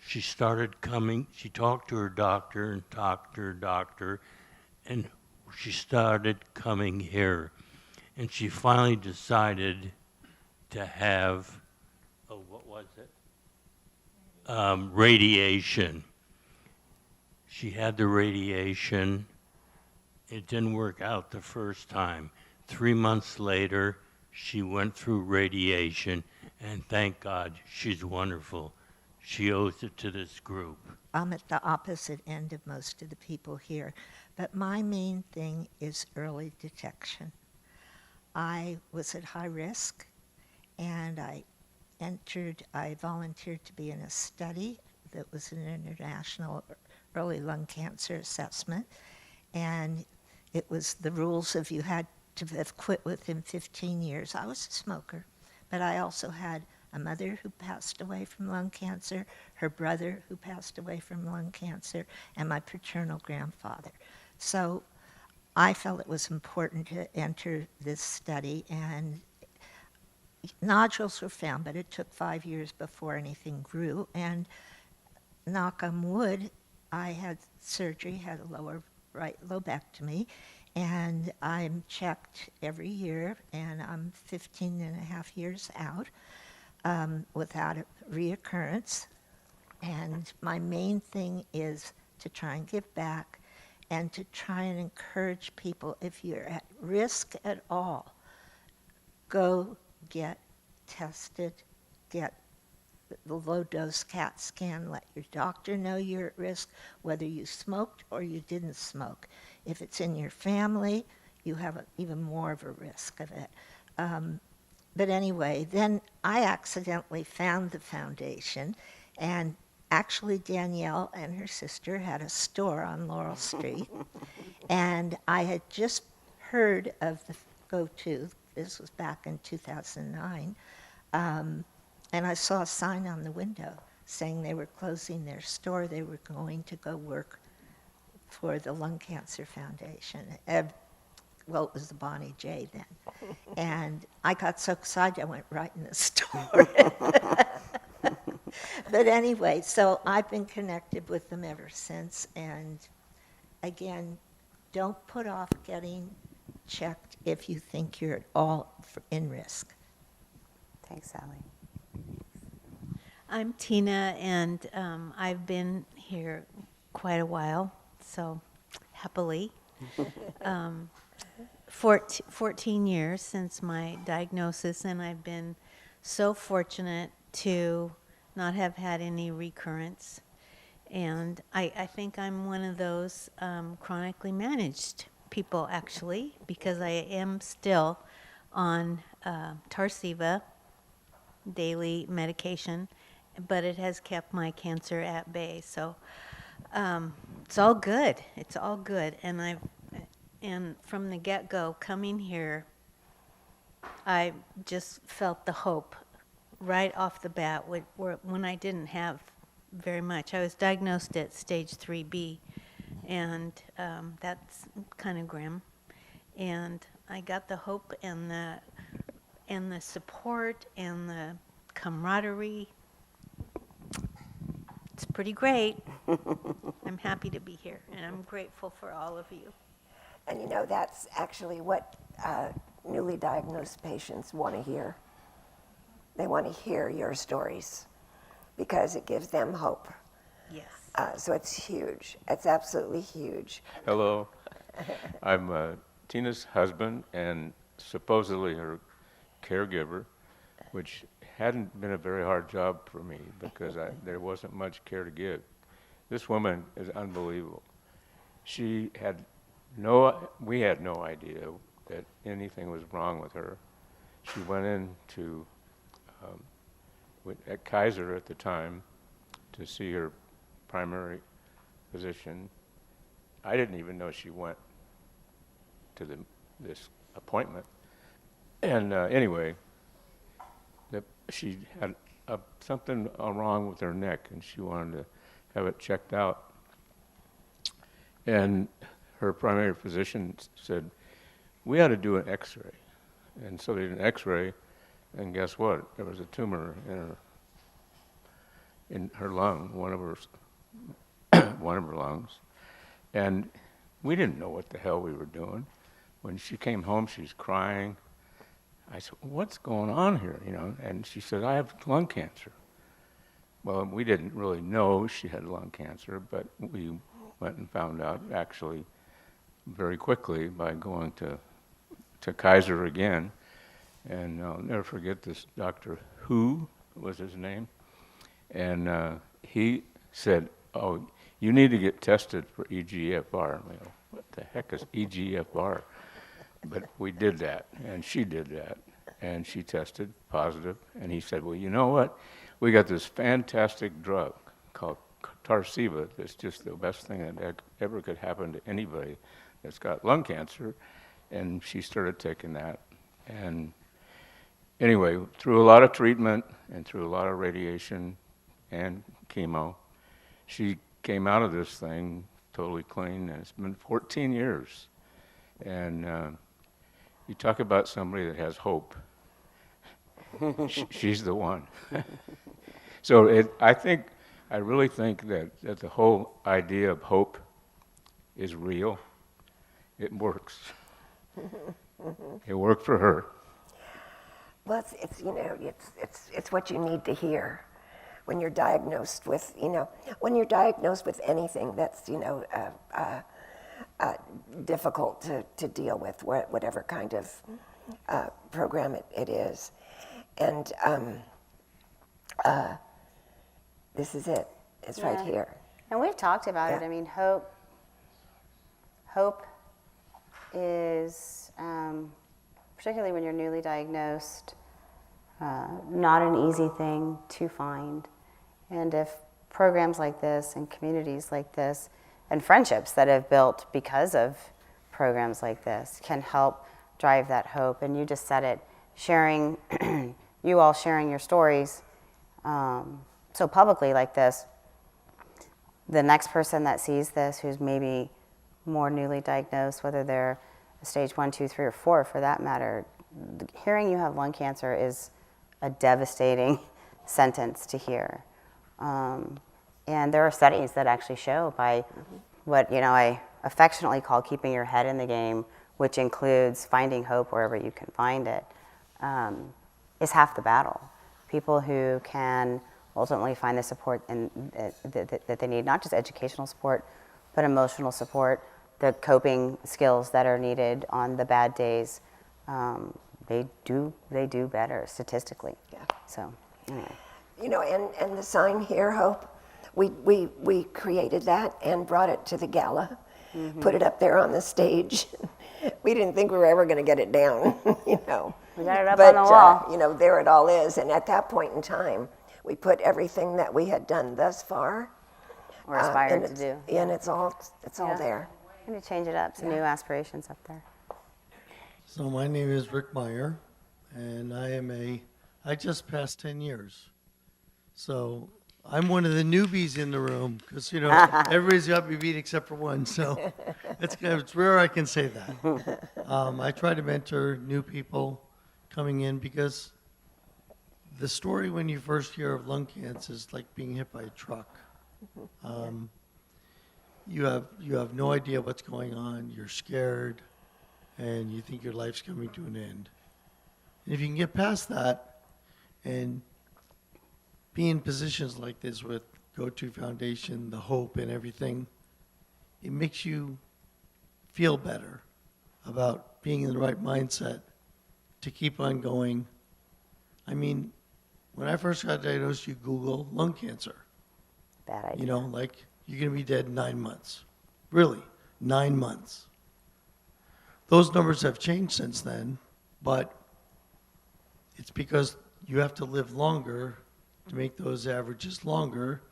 She started coming, she talked to her doctor and talked to her doctor, and she started coming here. And she finally decided to have, what was it? Radiation. She had the radiation. It didn't work out the first time. 3 months later, she went through radiation, and thank God, she's wonderful. She owes it to this group. I'm at the opposite end of most of the people here, but my main thing is early detection. I was at high risk, and I volunteered to be in a study that was an international early lung cancer assessment, and it was the rules of you had to have quit within 15 years. I was a smoker, but I also had a mother who passed away from lung cancer, her brother who passed away from lung cancer, and my paternal grandfather. So I felt it was important to enter this study, and nodules were found, but it took 5 years before anything grew, and knock on wood, I had surgery, had a lower right lobectomy, and I'm checked every year, and I'm 15 and a half years out without a reoccurrence. And my main thing is to try and give back and to try and encourage people, if you're at risk at all, go get tested, get the low-dose CAT scan, let your doctor know you're at risk, whether you smoked or you didn't smoke. If it's in your family, you have even more of a risk of it. But anyway, then I accidentally found the foundation, and actually Danielle and her sister had a store on Laurel Street, and I had just heard of the Go-To. This was back in 2009, and I saw a sign on the window saying they were closing their store. They were going to go work for the Lung Cancer Foundation. Well, it was the Bonnie J then. And I got so excited, I went right in the store. But anyway, so I've been connected with them ever since. And again, don't put off getting checked if you think you're at all in risk. Thanks, Sally. I'm Tina, and I've been here quite a while, so happily. 14 years since my diagnosis, and I've been so fortunate to not have had any recurrence. And I think I'm one of those chronically managed people, actually, because I am still on Tarceva, daily medication, but it has kept my cancer at bay. So it's all good. It's all good. And from the get-go, coming here, I just felt the hope right off the bat when I didn't have very much. I was diagnosed at stage 3B, and that's kind of grim. And I got the hope and the support and the camaraderie. It's pretty great. I'm happy to be here, and I'm grateful for all of you. And you know, that's actually what newly diagnosed patients want to hear. They want to hear your stories because it gives them hope. Yes. So it's huge. It's absolutely huge. Hello. I'm Tina's husband and supposedly her caregiver, which hadn't been a very hard job for me because there wasn't much care to give. This woman is unbelievable. We had no idea that anything was wrong with her. She went into at Kaiser at the time to see her primary physician. I didn't even know she went to this appointment. And anyway, she had something wrong with her neck, and she wanted to have it checked out. And her primary physician said, we ought to do an x-ray. And so they did an x-ray, and guess what? There was a tumor in her lung, one of her lungs. And we didn't know what the hell we were doing. When she came home, she's crying. I said, what's going on here? And she said, I have lung cancer. Well, we didn't really know she had lung cancer, but we went and found out actually very quickly by going to Kaiser again. And I'll never forget this Dr. Who was his name. And he said, oh, you need to get tested for EGFR. What the heck is EGFR? But we did that, and she did that, and she tested positive. And he said, well, you know what? We got this fantastic drug called Tarceva that's just the best thing that ever could happen to anybody that's got lung cancer. And she started taking that. And anyway, through a lot of treatment and through a lot of radiation and chemo, she came out of this thing totally clean, and it's been 14 years. And you talk about somebody that has hope. She's the one. So I really think that the whole idea of hope is real. It works. It worked for her. Well, it's what you need to hear when you're diagnosed with, when you're diagnosed with anything that's, difficult to deal with, whatever kind of program it is. And this is it. It's right Yeah. here. And we've talked about it. Yeah. I mean, hope is, particularly when you're newly diagnosed, not an easy thing to find. And if programs like this and communities like this and friendships that have built because of programs like this can help drive that hope. And you just said it, sharing, you all sharing your stories so publicly like this, the next person that sees this who's maybe more newly diagnosed, whether they're stage 1, 2, 3, or 4 for that matter, hearing you have lung cancer is a devastating sentence to hear. And there are studies that actually show by what I affectionately call keeping your head in the game, which includes finding hope wherever you can find it, is half the battle. People who can ultimately find the support that they need, not just educational support, but emotional support, the coping skills that are needed on the bad days, they do better statistically. Yeah. So anyway. And the sign here, Hope, we created that and brought it to the gala, put it up there on the stage. We didn't think we were ever going to get it down, We got it up on the wall. There it all is. And at that point in time, we put everything that we had done thus far. Or aspired to do. And it's all there. I'm going to change it up. Some new aspirations up there. So my name is Rick Meyer, and I just passed 10 years. So I'm one of the newbies in the room because, everybody's got me beat except for one. So it's rare I can say that. I try to mentor new people coming in because the story when you first hear of lung cancer is like being hit by a truck. You have no idea what's going on. You're scared, and you think your life's coming to an end. And if you can get past that and be in positions like this with Go-To Foundation, the hope and everything, it makes you feel better about being in the right mindset to keep on going. I mean, when I first got diagnosed, you Google lung cancer. Bad idea. You're going to be dead in 9 months. Really, 9 months. Those numbers have changed since then, but it's because you have to live longer to make those averages longer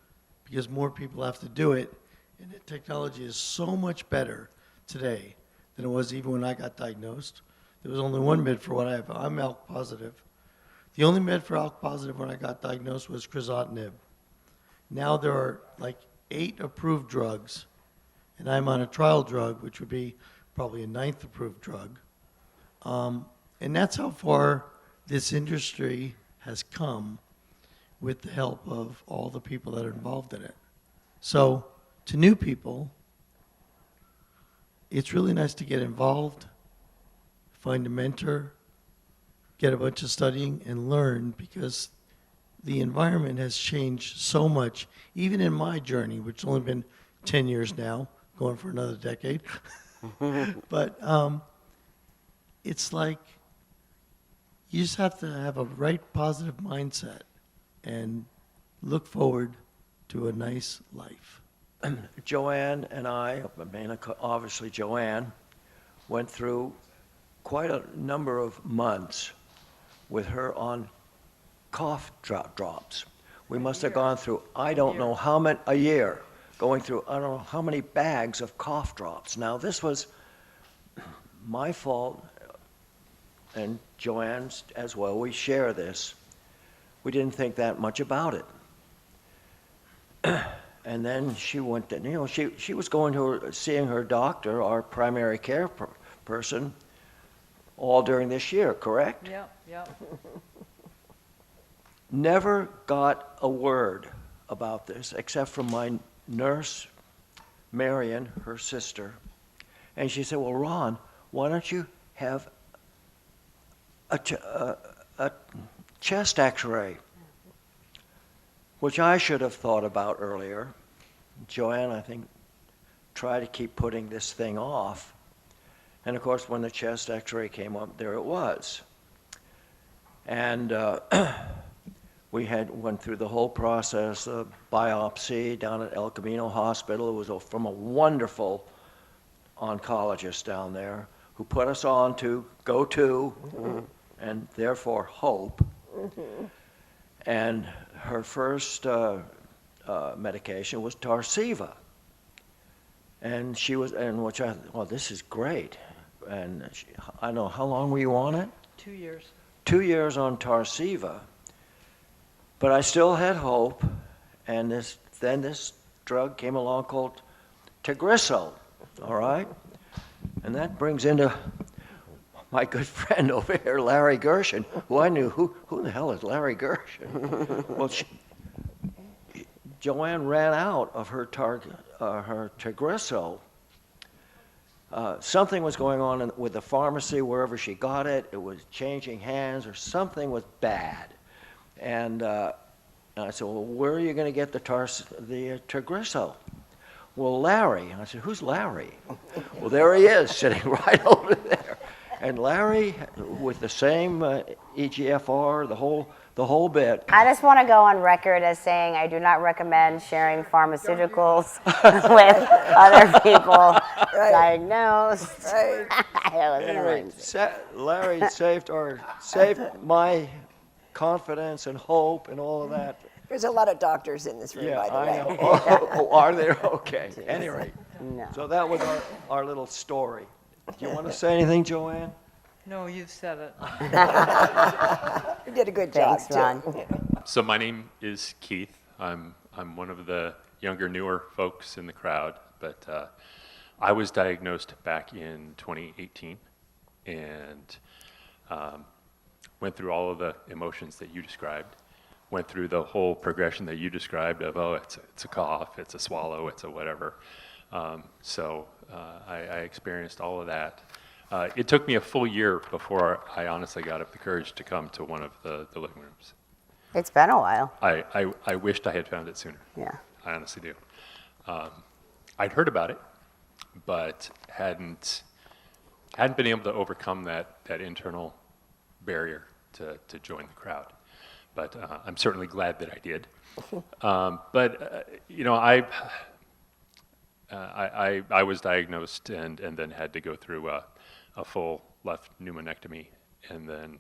because more people have to do it. And the technology is so much better today than it was even when I got diagnosed. There was only one med for what I have. I'm ALK positive. The only med for ALK positive when I got diagnosed was crizotinib. Now there are 8 approved drugs, and I'm on a trial drug, which would be probably a 9th approved drug. And that's how far this industry has come with the help of all the people that are involved in it. So to new people, it's really nice to get involved, find a mentor, get a bunch of studying, and learn because the environment has changed so much, even in my journey, which has only been 10 years now, going for another decade. But it's like you just have to have a right positive mindset and look forward to a nice life. Joanne and I, obviously Joanne, went through quite a number of months with her on cough drops. We must have gone through, I don't know how many, a year, going through, I don't know how many bags of cough drops. Now, this was my fault, and Joanne's as well. We share this. We didn't think that much about it. And then she went to, she was going to seeing her doctor, our primary care person, all during this year, correct? Yep. Never got a word about this except from my nurse, Marion, her sister. And she said, well, Ron, why don't you have a chest x-ray? Which I should have thought about earlier. Joanne, I think, tried to keep putting this thing off. And of course, when the chest x-ray came up, there it was. And We went through the whole process of biopsy down at El Camino Hospital. It was from a wonderful oncologist down there who put us on to go-to and therefore hope. And her first medication was Tarceva. And well, this is great. And I know, how long were you on it? 2 years. 2 years on Tarceva. But I still had hope, and then this drug came along called Tagrisso, all right? And that brings into my good friend over here, Larry Gershon, who I knew, who the hell is Larry Gershon? Well, Joanne ran out of her Tagrisso. Something was going on with the pharmacy wherever she got it. It was changing hands, or something was bad. And I said, well, where are you going to get the Tagrisso? Well, Larry. And I said, who's Larry? Well, there he is, sitting right over there. And Larry, with the same EGFR, the whole bit. I just want to go on record as saying I do not recommend sharing pharmaceuticals with other people diagnosed. Right. Anyway, Larry saved my confidence and hope and all of that. There's a lot of doctors in this room, by the way. I know. Oh, are there? Okay. At any rate. No. So that was our little story. Do you want to say anything, Joanne? No, you've said it. You did a good job, Thanks, Ron. too. So my name is Keith. I'm one of the younger, newer folks in the crowd, but I was diagnosed back in 2018 and went through all of the emotions that you described, went through the whole progression that you described of, oh, it's a cough, it's a swallow, it's a whatever. So I experienced all of that. It took me a full year before I honestly got up the courage to come to one of the living rooms. It's been a while. I wished I had found it sooner. Yeah. I honestly do. I'd heard about it, but hadn't been able to overcome that internal barrier to join the crowd. But I'm certainly glad that I did. You know, I was diagnosed and then had to go through a full left pneumonectomy, and then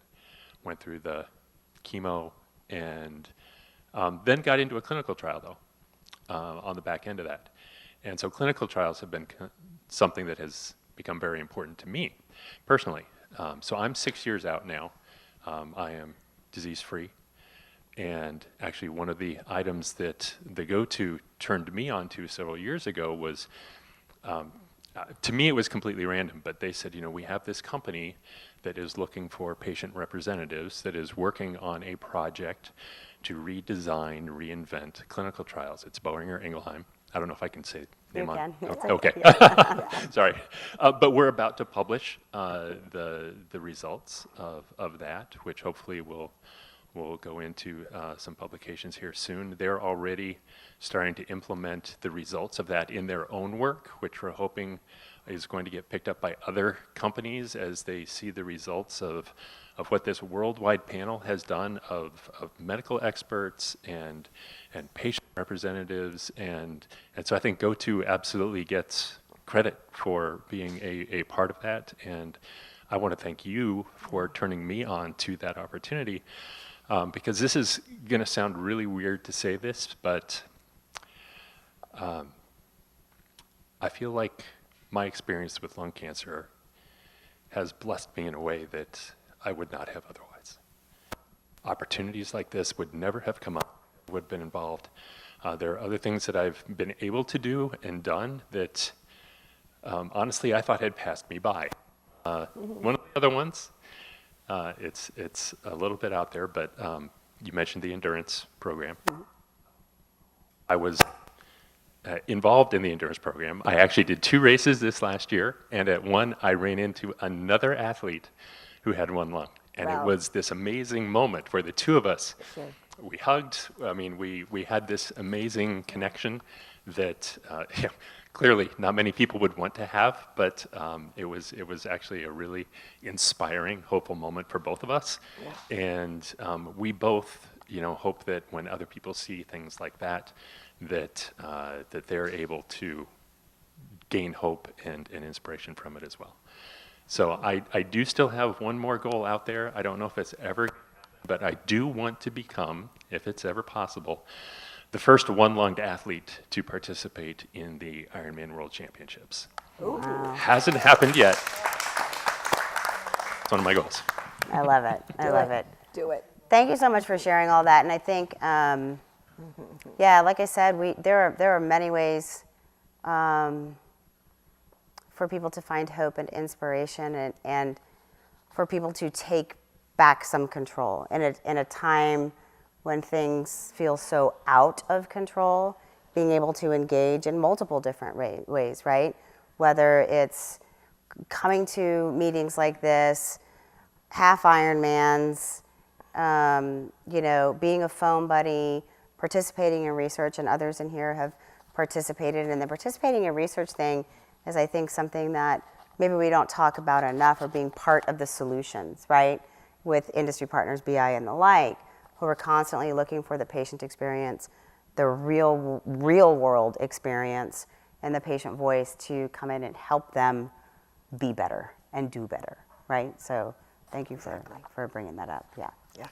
went through the chemo, and then got into a clinical trial, though, on the back end of that. And so clinical trials have been something that has become very important to me personally. So I'm 6 years out now. I am disease-free. And actually one of the items that the go-to turned me on to several years ago was, to me it was completely random, but they said, you know, we have this company that is looking for patient representatives that is working on a project to redesign, reinvent clinical trials. It's Boehringer Ingelheim. I don't know if I can say the name on. Okay. Sorry. But we're about to publish the results of that, which hopefully will go into some publications here soon. They're already starting to implement the results of that in their own work, which we're hoping is going to get picked up by other companies as they see the results of what this worldwide panel has done of medical experts and patient representatives. And so I think GoTo absolutely gets credit for being a part of that. And I want to thank you for turning me on to that opportunity. Because this is going to sound really weird to say this, but I feel like my experience with lung cancer has blessed me in a way that I would not have otherwise. Opportunities like this would never have come up, would have been involved. There are other things that I've been able to do and done that honestly I thought had passed me by. One of the other ones, it's a little bit out there, but you mentioned the endurance program. I was involved in the endurance program. I actually did 2 races this last year, and at one I ran into another athlete who had 1 lung. And It was this amazing moment where the 2 of us, we hugged. I mean, we had this amazing connection that clearly not many people would want to have, but it was actually a really inspiring, hopeful moment for both of us. And we both hope that when other people see things like that, that they're able to gain hope and inspiration from it as well. So I do still have one more goal out there. I don't know if it's ever, but I do want to become, if it's ever possible, the first one-lunged athlete to participate in the Ironman World Championships. Wow. Hasn't happened yet. It's one of my goals. I love it. I love it. Do it. Thank you so much for sharing all that. And I think, yeah, like I said, there are many ways for people to find hope and inspiration, and for people to take back some control in a time when things feel so out of control. Being able to engage in multiple different ways, right? Whether it's coming to meetings like this, half Ironmans, being a phone buddy, participating in research, and others in here have participated. And the participating in research thing is, I think, something that maybe we don't talk about enough, or being part of the solutions, right? With industry partners, BI and the like, who are constantly looking for the patient experience, the real world experience, and the patient voice to come in and help them be better and do better, right? So thank you for bringing that up. Yeah. Yeah.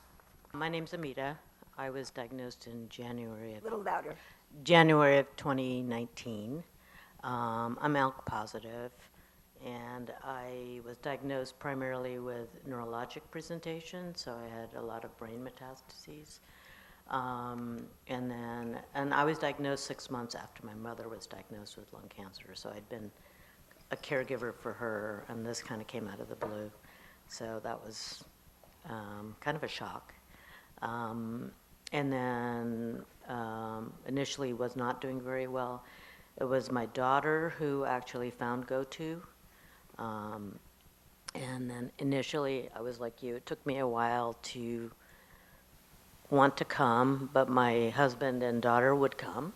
My name's Amita. I was diagnosed in January A little louder. January of 2019. I'm ALK positive, and I was diagnosed primarily with neurologic presentation, so I had a lot of brain metastases. And I was diagnosed 6 months after my mother was diagnosed with lung cancer, so I'd been a caregiver for her, and this kind of came out of the blue. So that was kind of a shock. And then initially was not doing very well. It was my daughter who actually found GoTo. And then initially, I was like you, it took me a while to want to come, but my husband and daughter would come.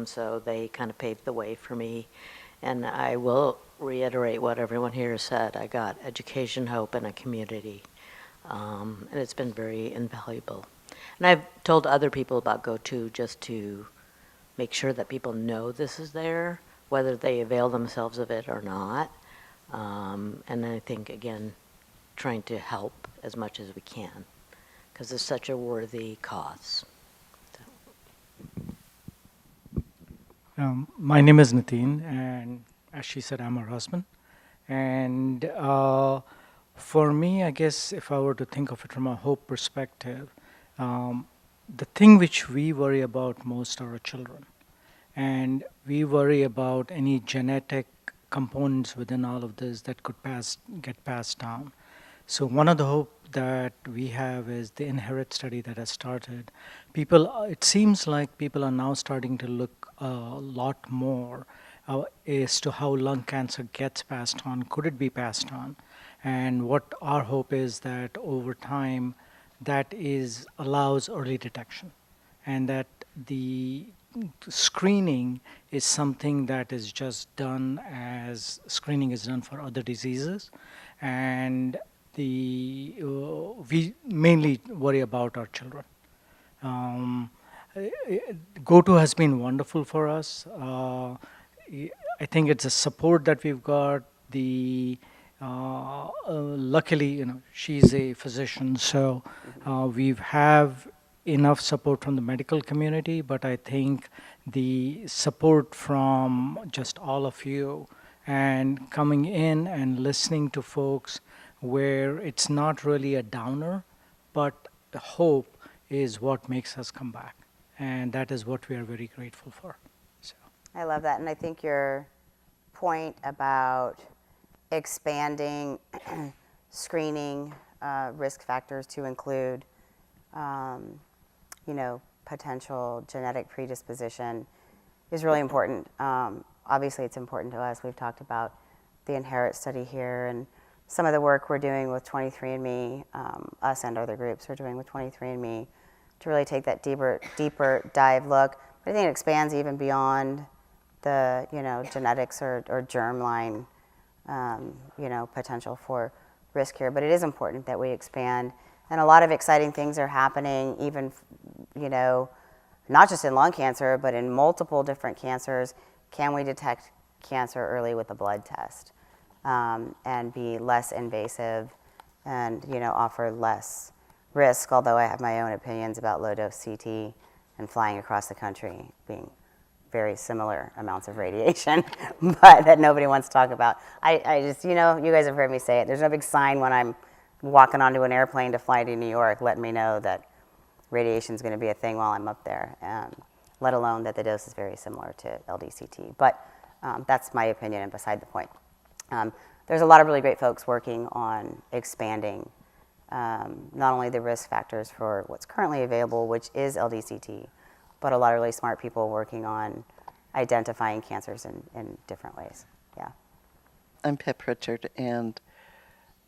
So they kind of paved the way for me. And I will reiterate what everyone here said. I got education, hope, and a community. And it's been very invaluable. And I've told other people about GoTo just to make sure that people know this is there, whether they avail themselves of it or not. And I think, again, trying to help as much as we can, because it's such a worthy cause. My name is Nitin, and as she said, I'm her husband. And for me, I guess if I were to think of it from a hope perspective, the thing which we worry about most are our children. And we worry about any genetic components within all of this that could get passed down. So one of the hope that we have is the Inherit study that has started. It seems like people are now starting to look a lot more as to how lung cancer gets passed on. Could it be passed on? And what our hope is that over time, that allows early detection, and that the screening is something that is just done as screening is done for other diseases. And we mainly worry about our children. GoTo has been wonderful for us. I think it's a support that we've got. Luckily, she's a physician, so we have enough support from the medical community, but I think the support from just all of you and coming in and listening to folks where it's not really a downer, but the hope is what makes us come back. And that is what we are very grateful for. So. I love that. And I think your point about expanding screening risk factors to include, potential genetic predisposition is really important. Obviously, it's important to us. We've talked about the Inherit study here, and some of the work we're doing with 23andMe, us and other groups are doing with 23andMe, to really take that deeper dive look. But I think it expands even beyond the, genetics or germline, potential for risk here. But it is important that we expand And a lot of exciting things are happening, even, you know, not just in lung cancer, but in multiple different cancers. Can we detect cancer early with a blood test and be less invasive and, you know, offer less risk, although I have my own opinions about low-dose CT and flying across the country being very similar amounts of radiation, but that nobody wants to talk about. I just, you know, you guys have heard me say it. There's no big sign when I'm walking onto an airplane to fly to New York letting me know that radiation is going to be a thing while I'm up there, let alone that the dose is very similar to LDCT. But that's my opinion and beside the point. There's a lot of really great folks working on expanding not only the risk factors for what's currently available, which is LDCT, but a lot of really smart people working on identifying cancers in different ways. Yeah. I'm Pep Pritchard, and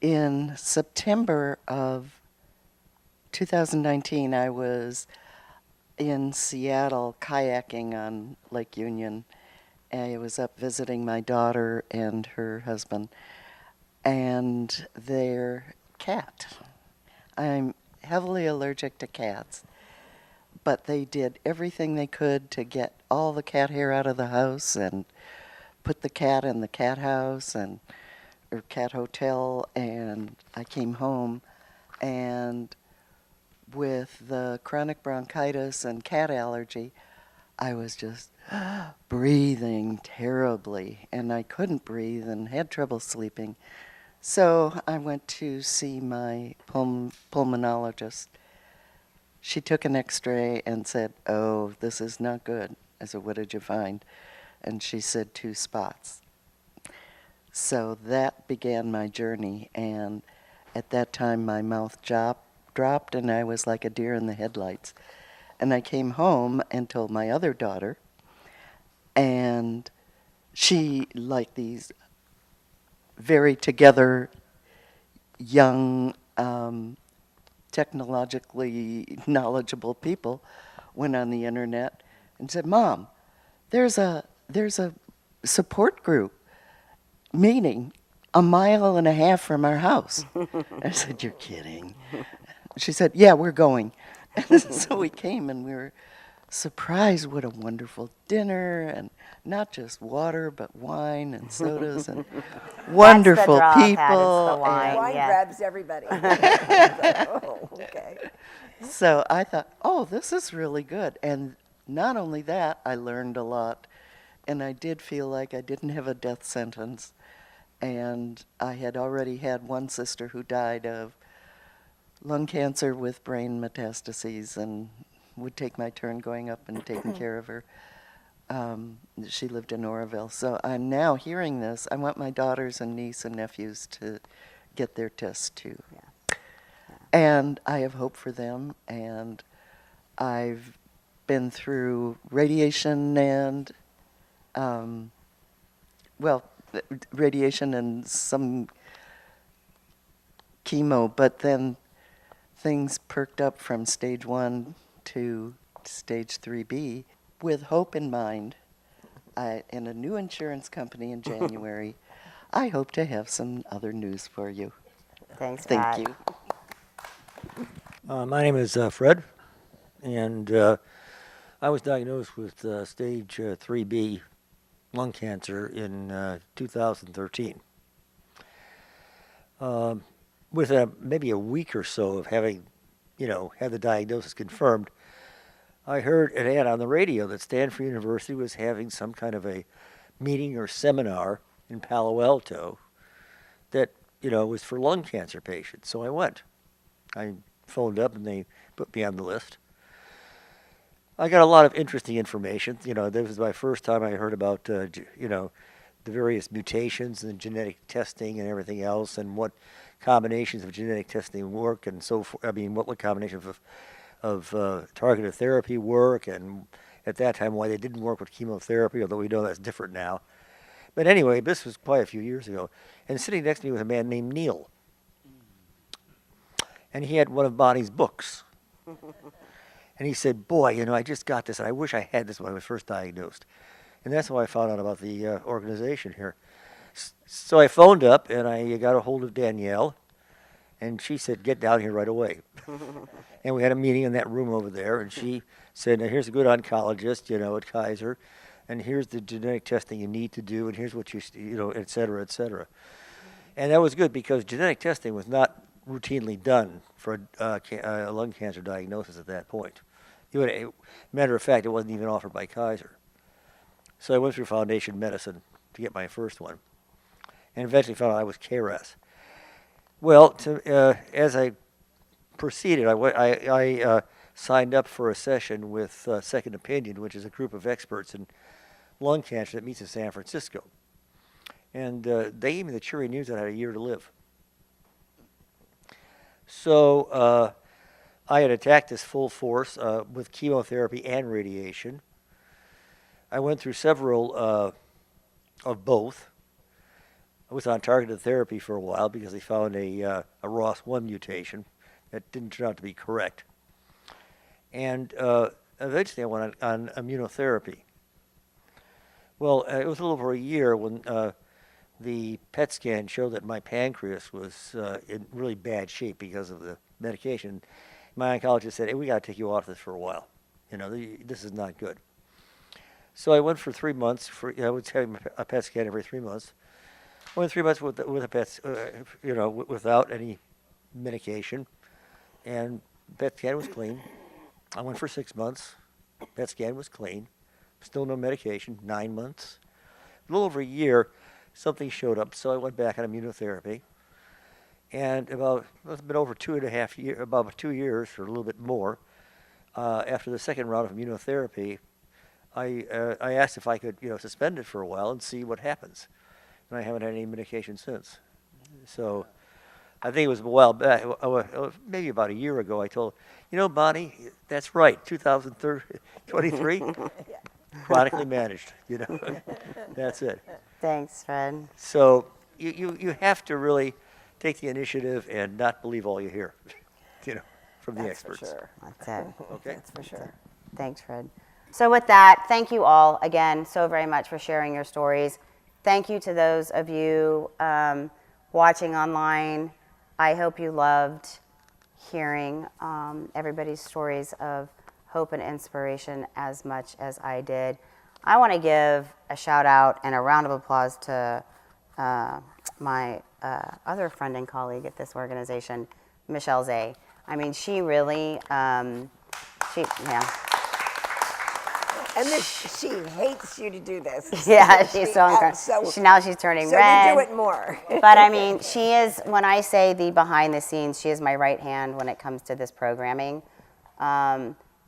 in September of 2019, I was in Seattle kayaking on Lake Union. I was up visiting my daughter and her husband and their cat. I'm heavily allergic to cats, but they did everything they could to get all the cat hair out of the house and put the cat in the cat house or cat hotel. And I came home, and with the chronic bronchitis and cat allergy, I was just breathing terribly, and I couldn't breathe and had trouble sleeping. So I went to see my pulmonologist. She took an x-ray and said, "Oh, this is not good." I said, "What did you find?" And she said 2 spots. So that began my journey, and at that time my mouth dropped and I was like a deer in the headlights. And I came home and told my other daughter, and she, like these very together young technologically knowledgeable people, went on the internet and said, "Mom, there's a support group meeting a mile and a half from our house." I said, "You're kidding." She said, "Yeah, we're going." So we came, and we were surprised what a wonderful dinner, and not just water, but wine and sodas and wonderful That's the draw, Pat, people. it's the wine. Wine yeah. grabs everybody. Oh, okay. So I thought, oh, this is really good. And not only that, I learned a lot. And I did feel like I didn't have a death sentence. And I had already had one sister who died of lung cancer with brain metastases, and would take my turn going up and taking care of her. She lived in Oroville. So I'm now hearing this. I want my daughters and niece and nephews to get their tests too. Yeah. And I have hope for them. And I've been through radiation and, radiation and some chemo, but then things perked up from stage 1 to stage 3B. With hope in mind, in a new insurance company in January, I hope to have some other news for you. Thanks, Thank Pat. you. My name is Fred, and I was diagnosed with stage 3B lung cancer in 2013. With maybe a week or so of having, had the diagnosis confirmed, I heard an ad on the radio that Stanford University was having some kind of a meeting or seminar in Palo Alto that, was for lung cancer patients. So I went. I phoned up and they put me on the list. I got a lot of interesting information. This was my first time I heard about, the various mutations and genetic testing and everything else, and what combinations of genetic testing work, and so forth. I mean, what combinations of targeted therapy work, and at that time why they didn't work with chemotherapy, although we know that's different now. But anyway, this was quite a few years ago. And sitting next to me was a man named Neil. And he had one of Bonnie's books. And he said, "Boy, I just got this, and I wish I had this when I was first diagnosed." And that's how I found out about the organization here. So I phoned up, and I got a hold of Danielle. And she said, get down here right away. And we had a meeting in that room over there, and she said, now here's a good oncologist, at Kaiser, and here's the genetic testing you need to do, and here's what et cetera, et cetera. And that was good because genetic testing was not routinely done for a lung cancer diagnosis at that point. Matter of fact, it wasn't even offered by Kaiser. So I went through Foundation Medicine to get my first one, and eventually found out I was KRAS. Well, as I proceeded, I signed up for a session with Second Opinion, which is a group of experts in lung cancer that meets in San Francisco. And they gave me the cheery news that I had a year to live. So I had attacked this full force with chemotherapy and radiation. I went through several of both. I was on targeted therapy for a while because they found a ROS1 mutation that didn't turn out to be correct. And eventually I went on immunotherapy. Well, it was a little over a year when the PET scan showed that my pancreas was in really bad shape because of the medication. My oncologist said, hey, we got to take you off this for a while. This is not good. So I went for 3 months. I was having a PET scan every 3 months. I went 3 months with a PET, without any medication, and PET scan was clean. I went for 6 months. PET scan was clean. Still no medication. 9 months. A little over a year, something showed up, so I went back on immunotherapy. And it's been over 2.5 years, about 2 years or a little bit more, after the second round of immunotherapy, I asked if I could, suspend it for a while and see what happens. And I haven't had any medication since. So I think it was a while back, maybe about a year ago, I told her, Bonnie, that's right, 2023, chronically managed, that's it. Thanks, Fred. So you have to really take the initiative and not believe all you hear, from the experts. For sure. That's it. Okay? That's for sure. Thanks, Fred. So with that, thank you all again so very much for sharing your stories. Thank you to those of you watching online. I hope you loved hearing everybody's stories of hope and inspiration as much as I did. I want to give a shout out and a round of applause to my other friend and colleague at this organization, Michelle Zay. I mean, she really, yeah. And she hates you to do this. Yeah, she's so incredible. Now she's turning red. So you do it more. But I mean, she is, when I say the behind the scenes, she is my right hand when it comes to this programming.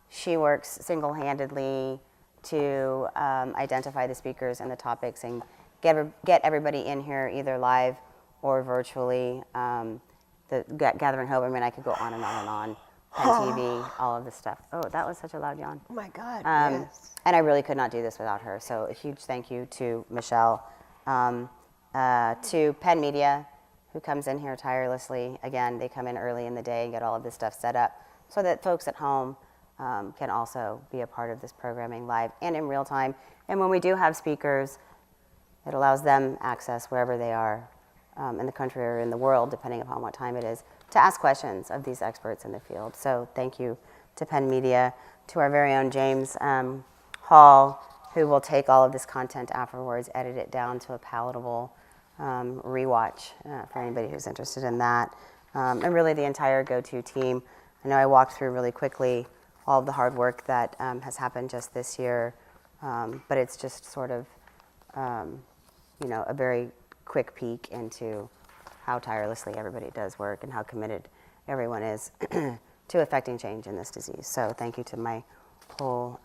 She works single-handedly to identify the speakers and the topics and get everybody in here either live or virtually. The Gathering Hope, I mean, I could go on and on and on. TV, all of this stuff. Oh, that was such a loud yawn. Oh my God, yes. And I really could not do this without her. So a huge thank you to Michelle, to Penn Media, who comes in here tirelessly. Again, they come in early in the day and get all of this stuff set up so that folks at home can also be a part of this programming live and in real time. And when we do have speakers, it allows them access wherever they are in the country or in the world, depending upon what time it is, to ask questions of these experts in the field. So thank you to Penn Media, to our very own James Hall, who will take all of this content afterwards, edit it down to a palatable rewatch for anybody who's interested in that. And really the entire GoTo team. I know I walked through really quickly all of the hard work that has happened just this year, but it's just sort of, a very quick peek into how tirelessly everybody does work and how committed everyone is to affecting change in this disease. So thank you to my whole,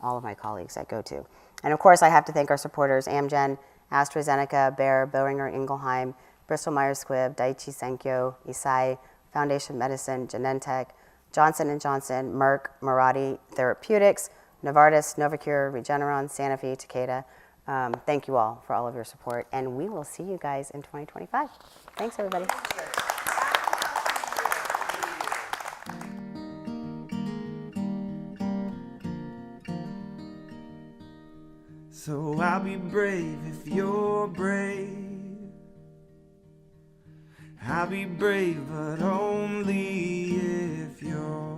all of my colleagues at GoTo. And of course, I have to thank our supporters, Amgen, AstraZeneca, Bayer, Boehringer Ingelheim, Bristol Myers Squibb, Daiichi Sankyo, Eisai, Foundation Medicine, Genentech, Johnson & Johnson, Merck, Mirati Therapeutics, Novartis, Novocure, Regeneron, Sanofi, Takeda. Thank you all for all of your support, and we will see you guys in 2025. Thanks, everybody. So I'll be brave if you're brave. I'll be brave, but only if you're